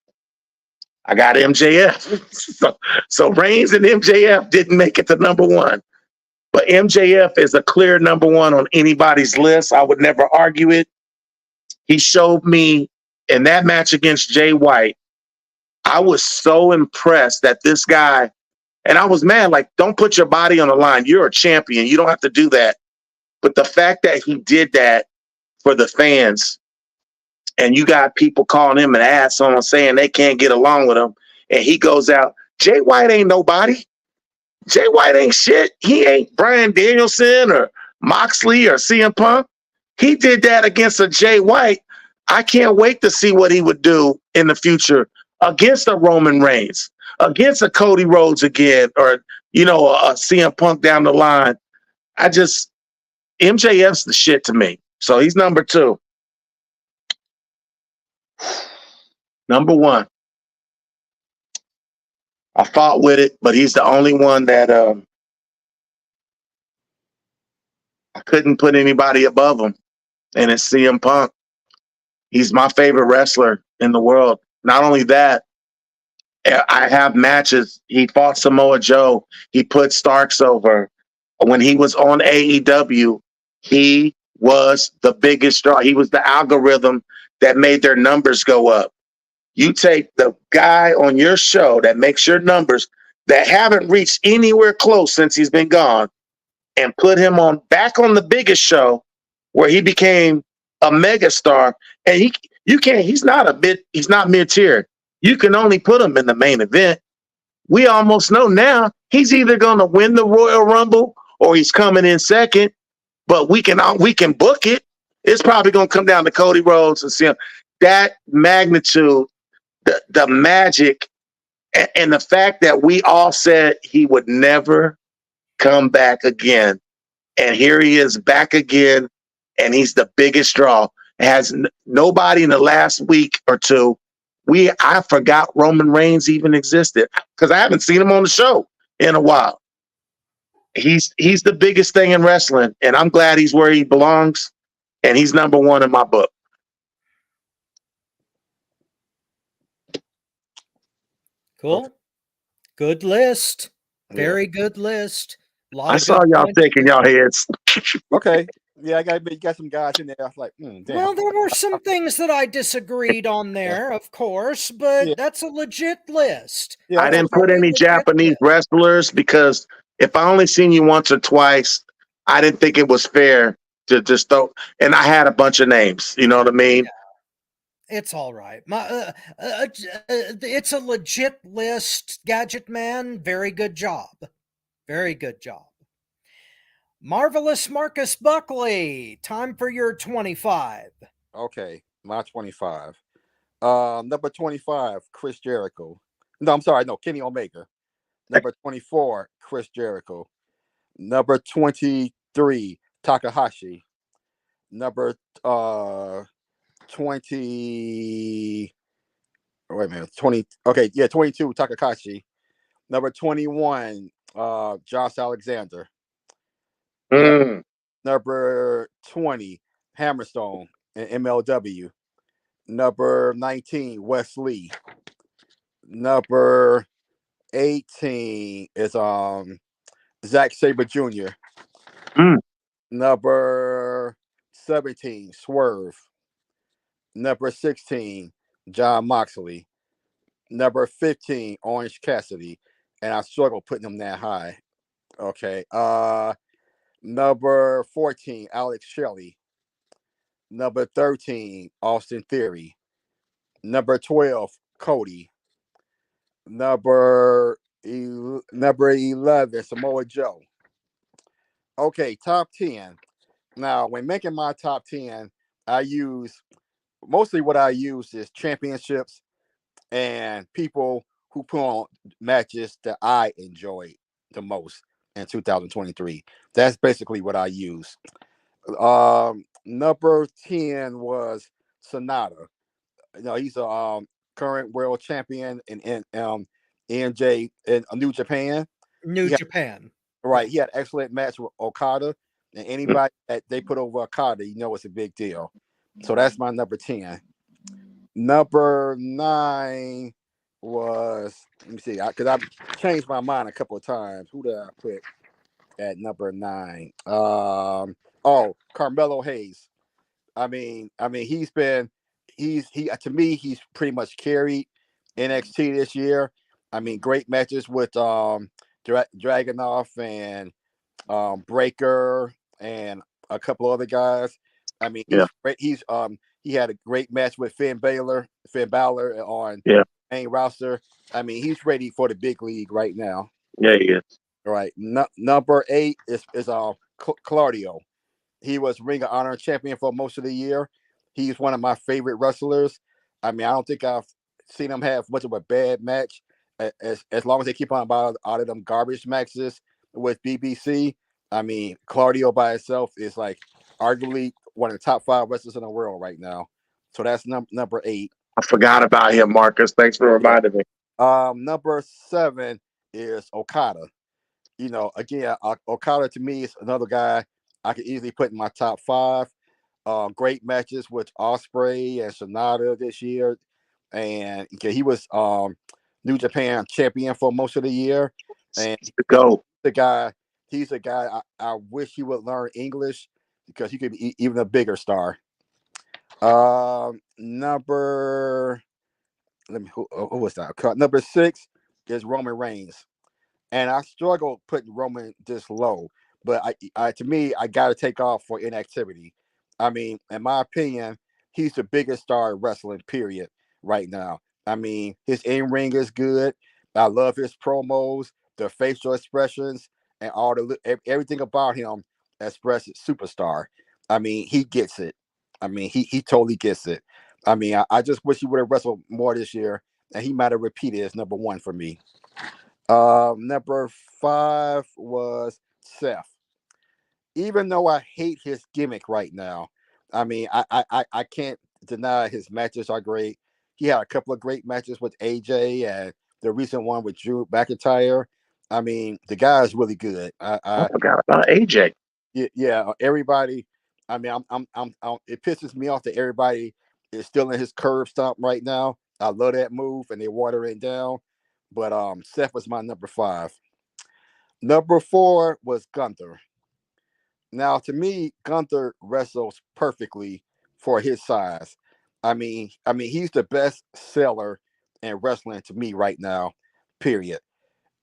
I got MJF. So Reigns and MJF didn't make it to number 1. But MJF is a clear number 1 on anybody's list. I would never argue it. He showed me in that match against Jay White, I was so impressed that this guy, and I was mad, like, don't put your body on the line. You're a champion. You don't have to do that. But the fact that he did that for the fans, and you got people calling him an asshole saying they can't get along with him, and he goes out, Jay White ain't nobody. Jay White ain't shit. He ain't Bryan Danielson or Moxley or CM Punk. He did that against a Jay White. I can't wait to see what he would do in the future against a Roman Reigns, against a Cody Rhodes again, or, a CM Punk down the line. MJF's the shit to me. So he's number 2. Number 1. I fought with it, but he's the only one that I couldn't put anybody above him, and it's CM Punk. He's my favorite wrestler in the world. Not only that, I have matches. He fought Samoa Joe. He put Starks over. When he was on AEW, he was the biggest draw. He was the algorithm that made their numbers go up. You take the guy on your show that makes your numbers that haven't reached anywhere close since he's been gone, and put him back on the biggest show where he became a megastar, and he's not mid-tier. You can only put him in the main event. We almost know now he's either going to win the Royal Rumble or he's coming in second, but we can book it. It's probably going to come down to Cody Rhodes and CM. That magnitude, the magic, and the fact that we all said he would never come back again. And here he is back again, and he's the biggest draw. Has nobody in the last week or two. I forgot Roman Reigns even existed because I haven't seen him on the show in a while. He's the biggest thing in wrestling, and I'm glad he's where he belongs, and he's number 1 in my book. Cool. Good list. Very good list. I saw y'all shaking y'all heads. Okay. Yeah, you got some guys in there. I was like, damn. Well, there were some things that I disagreed on there, of course, but that's a legit list. Yeah, I didn't put any Japanese wrestlers because if I only seen you once or twice, I didn't think it was fair to just throw. And I had a bunch of names. You know what I mean? Yeah. It's all right. It's a legit list, Gadget Man. Very good job. Very good job. Marvelous Marcus Buckley, time for your 25. Okay, my 25. Number 25, Chris Jericho. No, I'm sorry, no, Kenny Omega. Number 24, Chris Jericho. Number 23, Takahashi. Number 20. Wait a minute, 20. Okay, yeah, 22, Takahashi. Number 21, Josh Alexander. Mm. Number 20, Hammerstone and MLW. Number 19, Wesley. Number 18 is Zack Sabre Jr. Mm. Number 17, Swerve. Number 16, John Moxley. Number 15, Orange Cassidy. And I struggle putting them that high. Okay. Number 14, Alex Shelley. Number 13, Austin Theory. Number 12, Cody. Number 11, Samoa Joe. Okay, top 10. Now, when making my top 10, I use mostly what I use is championships and people who put on matches that I enjoyed the most in 2023. That's basically what I use. Number 10 was Sonata. You know, he's a current world champion in NJ in New Japan. New Japan. Right, he had an excellent match with Okada, and anybody that they put over Okada, you know it's a big deal. So that's my number 10. Number 9 was, let me see, because I've changed my mind a couple of times. Who did I put at number 9? Carmelo Hayes. I mean, he's to me, he's pretty much carried NXT this year. I mean, great matches with Dragunov and Breaker and a couple other guys. I mean, he's great. He had a great match with Finn Balor on main roster. I mean, he's ready for the big league right now. Yeah, he is. Right. Number 8 is Claudio. He was Ring of Honor champion for most of the year. He's one of my favorite wrestlers. I mean, I don't think I've seen him have much of a bad match. As long as they keep on out of them garbage matches with BBC. I mean, Claudio by itself is like arguably one of the top 5 wrestlers in the world right now. So that's number 8. I forgot about him, Marcus. Thanks for reminding me. Number 7 is Okada. You know, again, Okada to me is another guy I could easily put in my top 5. Great matches with Ospreay and Sonata this year, and he was New Japan champion for most of the year. And he's a guy I wish he would learn English because he could be even a bigger star. Number 6 is Roman Reigns, and I struggle putting Roman this low. But to me, I got to take off for inactivity. I mean, in my opinion, he's the biggest star in wrestling, period, right now. I mean, his in-ring is good. I love his promos, the facial expressions, and everything about him expresses superstar. I mean, he gets it. I mean, he totally gets it. I mean, I just wish he would have wrestled more this year, and he might have repeated as number 1 for me. Number 5 was Seth. Even though I hate his gimmick right now, I mean, I can't deny his matches are great. He had a couple of great matches with AJ and the recent one with Drew McIntyre. I mean, the guy is really good. I forgot about AJ. Yeah, everybody. I mean, it pisses me off that everybody is still in his curb stomp right now. I love that move, and they water it down. But Seth was my number 5. Number 4 was Gunther. Now, to me, Gunther wrestles perfectly for his size. I mean, he's the best seller in wrestling to me right now. Period.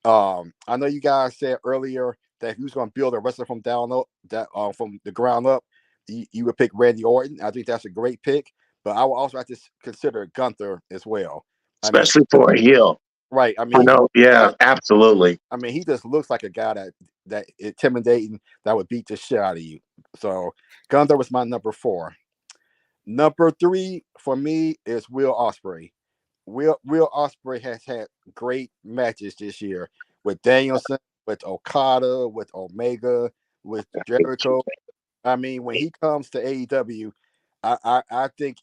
I know you guys said earlier that if he was going to build a wrestler from from the ground up, you would pick Randy Orton. I think that's a great pick, but I would also have to consider Gunther as well. Especially for a heel. Right. I I mean, know. Yeah, absolutely. I mean, he just looks like a guy that intimidating, that would beat the shit out of you. So Gunther was my number 4. Number 3 for me is Will Ospreay. Will Ospreay has had great matches this year with Danielson, with Okada, with Omega, with Jericho. I mean, when he comes to AEW, I think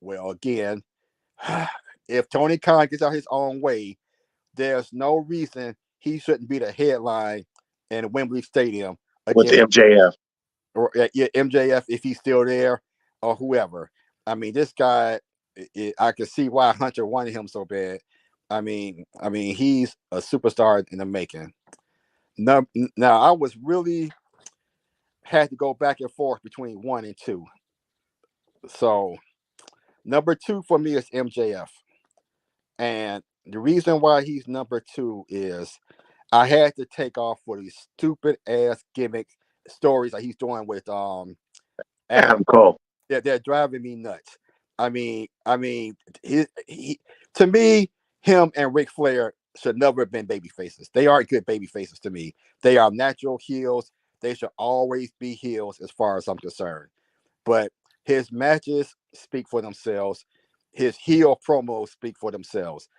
again, if Tony Khan gets out his own way, there's no reason he shouldn't be the headline in Wembley Stadium With against MJF. or MJF if he's still there or whoever. I mean, this guy, I can see why Hunter wanted him so bad. I mean, he's a superstar in the making. Now I was really had to go back and forth between 1 and 2. So number 2 for me is MJF, and the reason why he's number 2 is I had to take off for these stupid ass gimmick stories that he's doing with Adam Cole. they're driving me nuts. I mean, he to me, him and Ric Flair should never have been baby faces. They aren't good baby faces to me. They are natural heels. They should always be heels as far as I'm concerned. But his matches speak for themselves. His heel promos speak for themselves.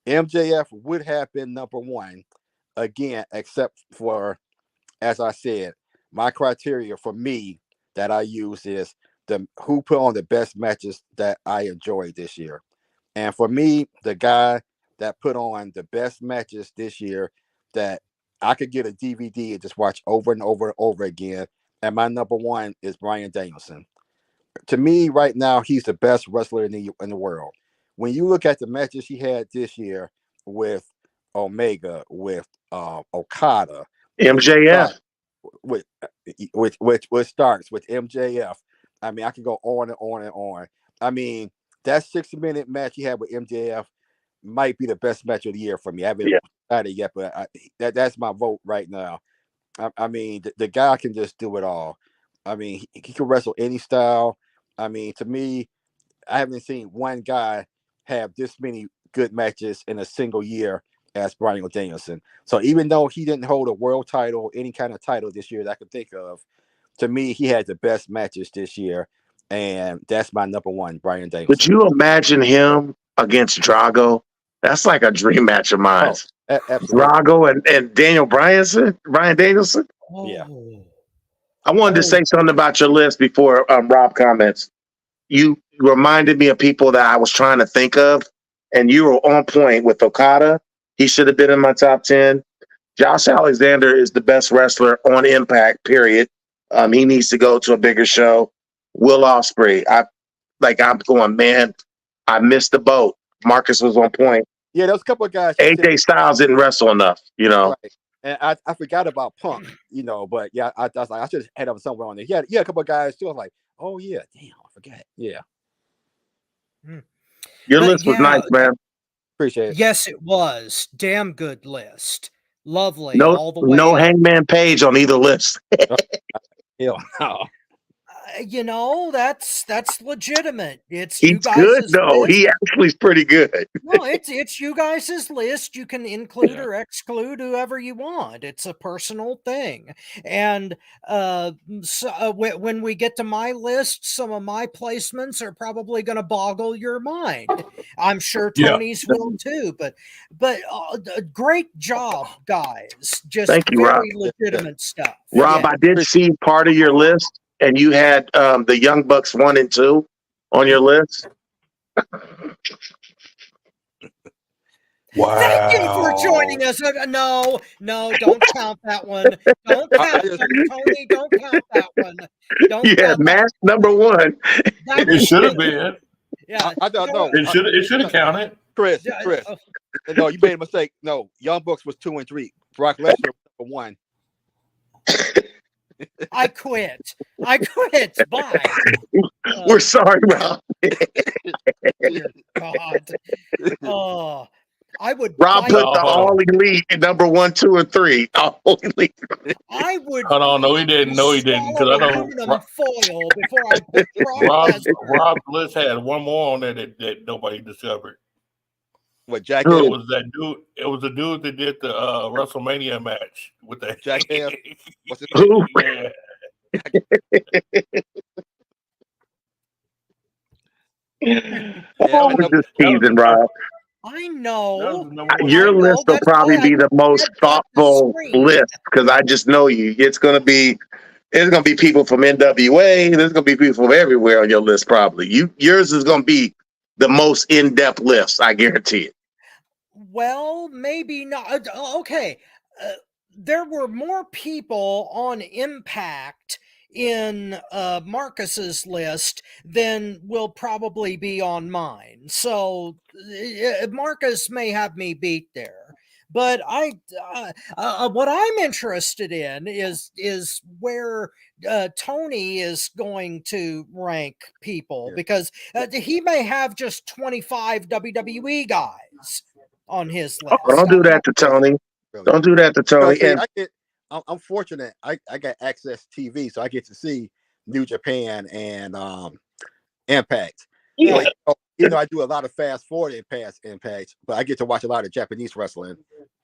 MJF would have been number 1 again, except for, as I said, my criteria for me that I use is who put on the best matches that I enjoyed this year. And for me, the guy that put on the best matches this year that I could get a DVD and just watch over and over and over again, and my number 1 is Bryan Danielson. To me, right now, he's the best wrestler in the world. When you look at the matches he had this year with Omega, with Okada, MJF. with Starks, with MJF. I mean, I can go on and on and on. I mean, that 60-minute match he had with MJF might be the best match of the year for me. I haven't decided yet, but that's my vote right now. I mean, the guy can just do it all. I mean, he can wrestle any style. I mean, to me, I haven't seen one guy have this many good matches in a single year as Bryan Danielson. So even though he didn't hold a world title, any kind of title this year that I could think of, to me, he had the best matches this year. And that's my number 1, Bryan Danielson. Would you imagine him against Drago? That's like a dream match of mine. Absolutely. Drago and Bryan Danielson. Yeah. I wanted to say something about your list before Rob comments. You reminded me of people that I was trying to think of, and you were on point with Okada. He should have been in my top 10. Josh Alexander is the best wrestler on Impact, period. He needs to go to a bigger show. Will Ospreay. I'm going, man, I missed the boat. Marcus was on point. Yeah, there was a couple of guys. AJ Styles didn't wrestle enough, Right. And I forgot about Punk, but yeah, I was like, I should have had him somewhere on there. Yeah, a couple of guys too. I was like, oh yeah, damn, I forgot. Yeah. Your list was nice, man. Appreciate it. Yes, it was. Damn good list. Lovely. No, all the way. no Hangman Page on either list. Hell no. That's legitimate. It's He's you guys' good though. list. He actually is pretty good. No, it's you guys' list. You can include or exclude whoever you want. It's a personal thing. And when we get to my list, some of my placements are probably going to boggle your mind. I'm sure Tony's will too. But great job, guys. Just Thank you, very Rob. legitimate stuff. Rob, Yeah. I did see part of your list, and you had the Young Bucks 1 and 2 on your list. Wow. Thank you for joining us. No, don't count that one. Don't count that, Tony. Don't count that one. Don't You had count Mask number 1. It should have been. Yeah, I don't know. It should have counted. Chris. No, you made a mistake. No, Young Bucks was 2 and 3. Brock Lesnar was 1. I quit. Bye. We're sorry, Rob. Dear God. Oh, I would. Rob fight- put the All Elite in number 1, 2, and 3. All Elite. I would. Hold on, no, he didn't. No, he didn't. Because I know aluminum foil before I put Rob's list had one more on there that nobody discovered. What Jack? Who? It was that dude. It was the dude that did the WrestleMania match with the Jack Ham? What's his name? Who? Yeah. Oh, we're just teasing, Rob. I That was know. the number one. Your I know, list will that's probably why I be the most said top the thoughtful screen. list because I just know you. It's gonna be people from NWA. There's gonna be people from everywhere on your list. Probably yours is gonna be the most in-depth list. I guarantee it. Well, maybe not. Okay. There were more people on Impact in Marcus's list than will probably be on mine. So Marcus may have me beat there. But what I'm interested in is where Tony is going to rank people because he may have just 25 WWE guys on his list. Don't do that to Tony. Really. Don't do that to No, Tony. see, I'm fortunate. I got access TV, so I get to see New Japan and Impact. Yeah. You know, I do a lot of fast forward Impact, but I get to watch a lot of Japanese wrestling.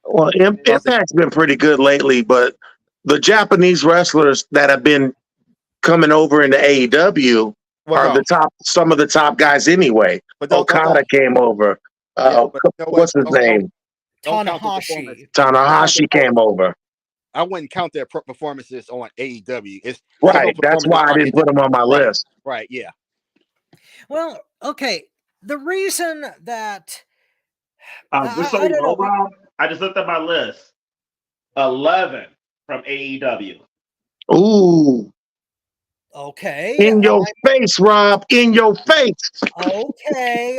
Well, Impact's been pretty good lately, but the Japanese wrestlers that have been coming over into AEW are some of the top guys anyway. But Okada came over. What's his name? Tanahashi. Tanahashi came over. I wouldn't count their performances on AEW. It's right. That's why I didn't put them on my list. Right. Yeah. Well, okay. The reason that just so you know, Rob, I just looked at my list. 11 from AEW. Ooh. Okay. In your face, Rob. In your face. Okay.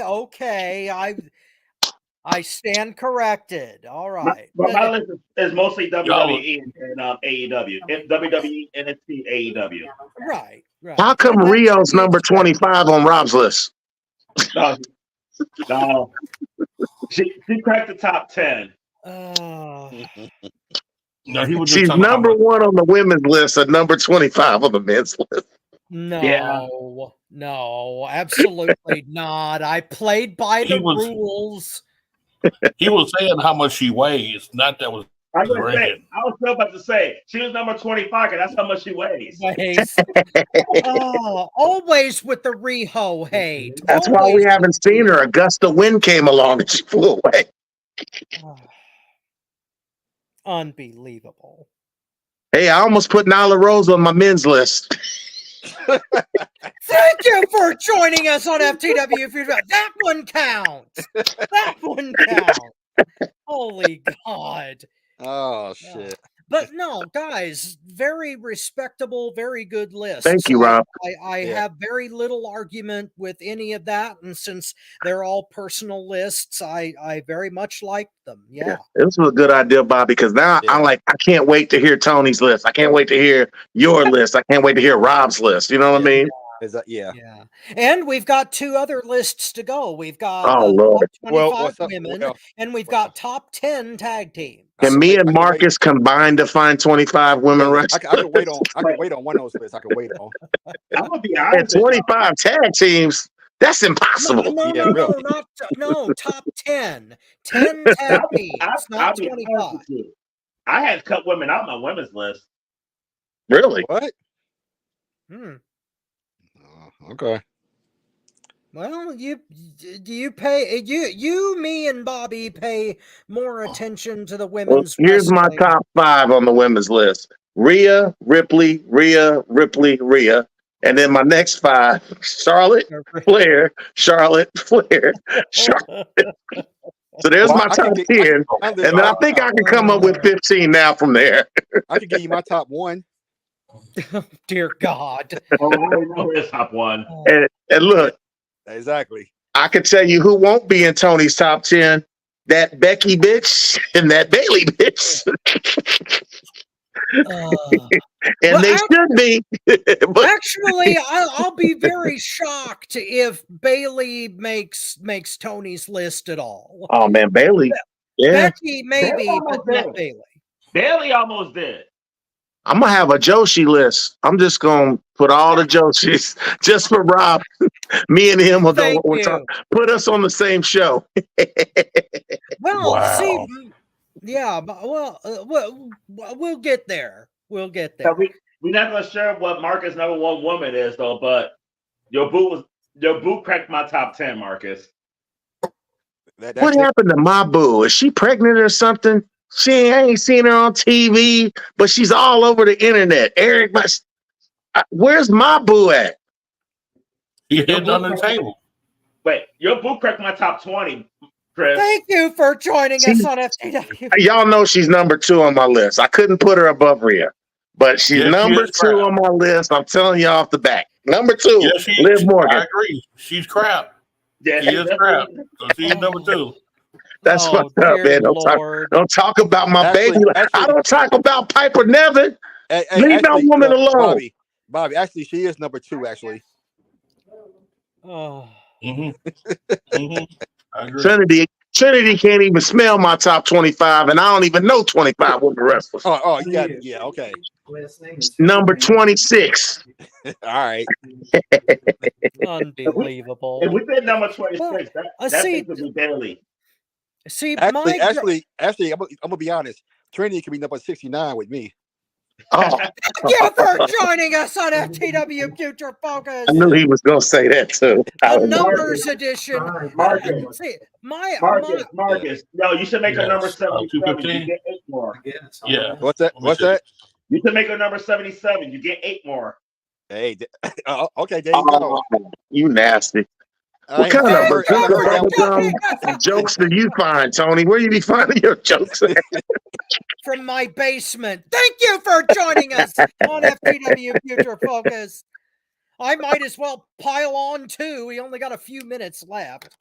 I stand corrected. All right. My list is mostly WWE and AEW. WWE, NXT, AEW. Right. How come Rio's number 25 on Rob's list? No. She cracked the top 10. No, he was. She's number one on the women's list and number 25 on the men's list. No, absolutely not. I played by the rules. He was saying how much she weighs, not that was. I was still about to say she was number 25, and that's how much she weighs. Always with the Riho hate. That's why we haven't seen her. Augusta Wind came along and she flew away. Unbelievable. Hey, I almost put Nyla Rose on my men's list. Thank you for joining us on FTW Future. That one counts. That one counts. Holy God. Oh, shit. But no, guys, very respectable, very good list. Thank you, Rob. I have very little argument with any of that. And since they're all personal lists, I very much like them. Yeah. This was a good idea, Bobby, because now I'm like, I can't wait to hear Tony's list. I can't wait to hear your list. I can't wait to hear Rob's list. You know what I mean? Yeah. And we've got 2 other lists to go. We've got Lord. top 25 women, and we've got top 10 tag teams. Can me and Marcus combine to find 25 women wrestlers? I can wait on one of those lists. I can wait on. I'm gonna be honest. 25 tag teams. That's impossible. No, top 10. 10 tag teams, not 25. I had cut women out my women's list. Really? What? Okay. Well, you pay you, me, and Bobby pay more attention to the women's. Here's my top 5 on the women's list: Rhea, Ripley, Rhea, and then my next 5: Charlotte, Flair, Charlotte. So there's my top 10, and then I think I can come up with 15 now from there. I can give you my top 1. Dear God. I already know his top 1. And look. Exactly. I can tell you who won't be in Tony's top 10. That Becky bitch and that Bailey bitch. And they should be. But actually, I'll be very shocked if Bailey makes Tony's list at all. Oh man, Bailey. Yeah. Becky maybe, but not Bailey. Bailey almost did. I'm gonna have a Joshi list. I'm just gonna put all the Joshis just for Rob. Me and him will go. Thank We'll you. talk, put us on the same show. Well, Wow. see, yeah, but we'll get there. We'll get there. So we're not gonna share what Marcus' number one woman is though, but your boo cracked my top 10, Marcus. What happened to my boo? Is she pregnant or something? I ain't seen her on TV, but she's all over the internet. Eric, where's my boo at? You hit under the table. Wait, your boo cracked my top 20, Chris. Thank you for joining us on FTW. Y'all know she's number 2 on my list. I couldn't put her above Rhea, but she's Yes, she number is 2 crap. on my list. I'm telling you off the back. Number 2, Yes, Liv Morgan. I agree. She's crap. Yeah, She is crap. So she's number 2. That's fucked up, man. Don't talk about my baby. I don't talk about Piper Nevin. Leave that woman alone. Bobby, actually, she is number 2, actually. Oh. I agree. Trinity can't even smell my top 25, and I don't even know 25 with the wrestlers. Oh, you got yeah, okay. Number 26. All right. Unbelievable. If we did number 26, Well, that see- would be daily. See, Actually, I'm gonna be honest. Trinity can be number 69 with me. Oh, thank you for joining us on FTW Future Focus. I knew he was going to say that too. The numbers edition. Marcus. See, Marcus. No, you should make a number 77. 215. You get 8 more. Yeah. What's that? What's that? You should make a number 77. You get 8 more. Hey, okay, there you go. You nasty. What kind of jokes do you find, Tony? Where you be finding your jokes at? From my basement. Thank you for joining us on FTW Future Focus. I might as well pile on too. We only got a few minutes left.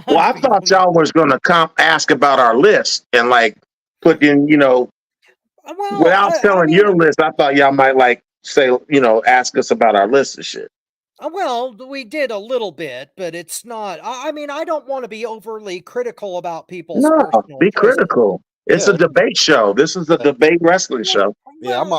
Well, I thought y'all was going to ask about our list and like put in, without telling your list. I thought y'all might say, ask us about our list and shit. Well, we did a little bit, but it's not. I mean, I don't want to be overly critical about people's. No, be critical. It's a debate show. This is a debate wrestling show. Yeah, I'm game.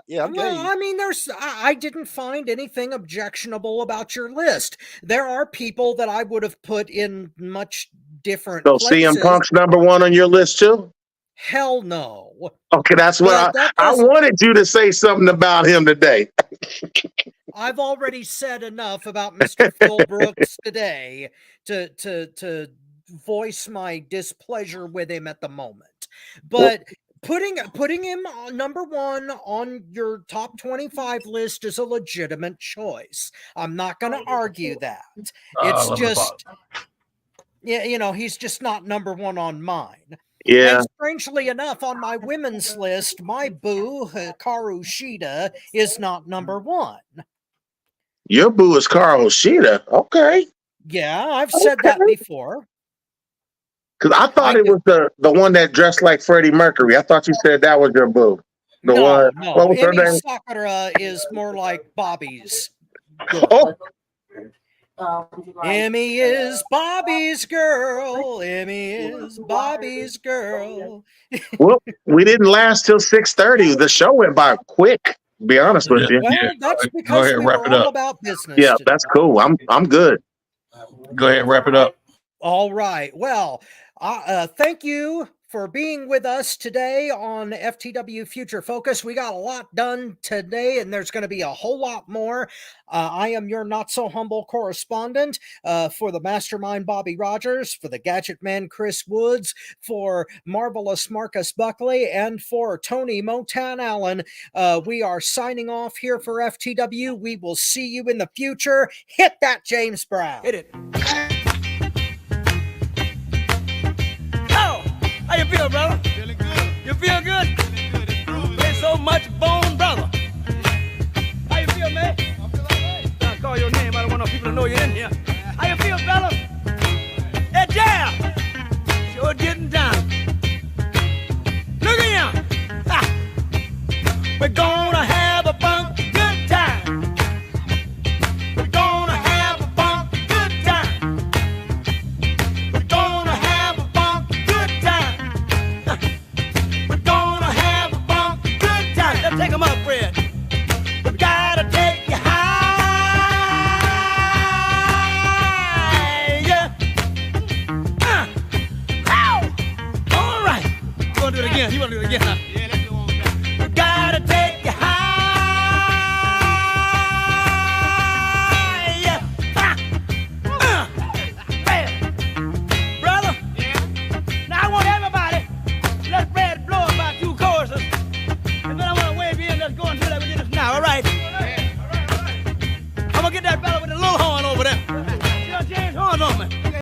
I mean, I didn't find anything objectionable about your list. There are people that I would have put in much different So places. CM Punk's number 1 on your list too? Hell no. Okay, that's what I wanted you to say something about him today. I've already said enough about Mr. Phil Brooks today to voice my displeasure with him at the moment. But putting him on number 1 on your top 25 list is a legitimate choice. I'm not going to argue that. It's just, he's just not number 1 on mine. Yeah. And strangely enough, on my women's list, my boo, Hikaru Shida, is not number 1. Your boo is Carl Shida. Okay. Yeah, I've said that before. Because I thought it was the one that dressed like Freddie Mercury. I thought you said that was your boo. No. What was her Emi name? Sakura is more like Bobby's. Oh. Emmy is Bobby's girl. Emmy is Bobby's girl. Well, we didn't last till 6:30. The show went by quick. To be honest with you. Well, that's because we were all about business. Yeah, today. that's cool. I'm good. Go ahead and wrap it up. All right. Well, thank you for being with us today on FTW Future Focus. We got a lot done today, and there's going to be a whole lot more. I am your not-so-humble correspondent for the Mastermind, Bobby Rogers, for the Gadget Man, Chris Woods, for Marvelous Marcus Buckley, and for Tony Motown Allen. We are signing off here for FTW. We will see you in the future. Hit that, James Brown. Hit it. How you feel, brother? Feeling good. You feel good? Feeling good. It's groovy. There's so much bone, brother. How you feel, man? I feel all right. Now call your name. I don't want no people to know you're in here. How you feel, fella? Hey, Jam. Sure getting down. Look at him. Ha. We're gonna have a funky good time. We're gonna have a funky good time. We're gonna have a funky good time. We're gonna have a funky good time. Let's take 'em up, Fred. We gotta take you high. again. You want to do it again? Huh?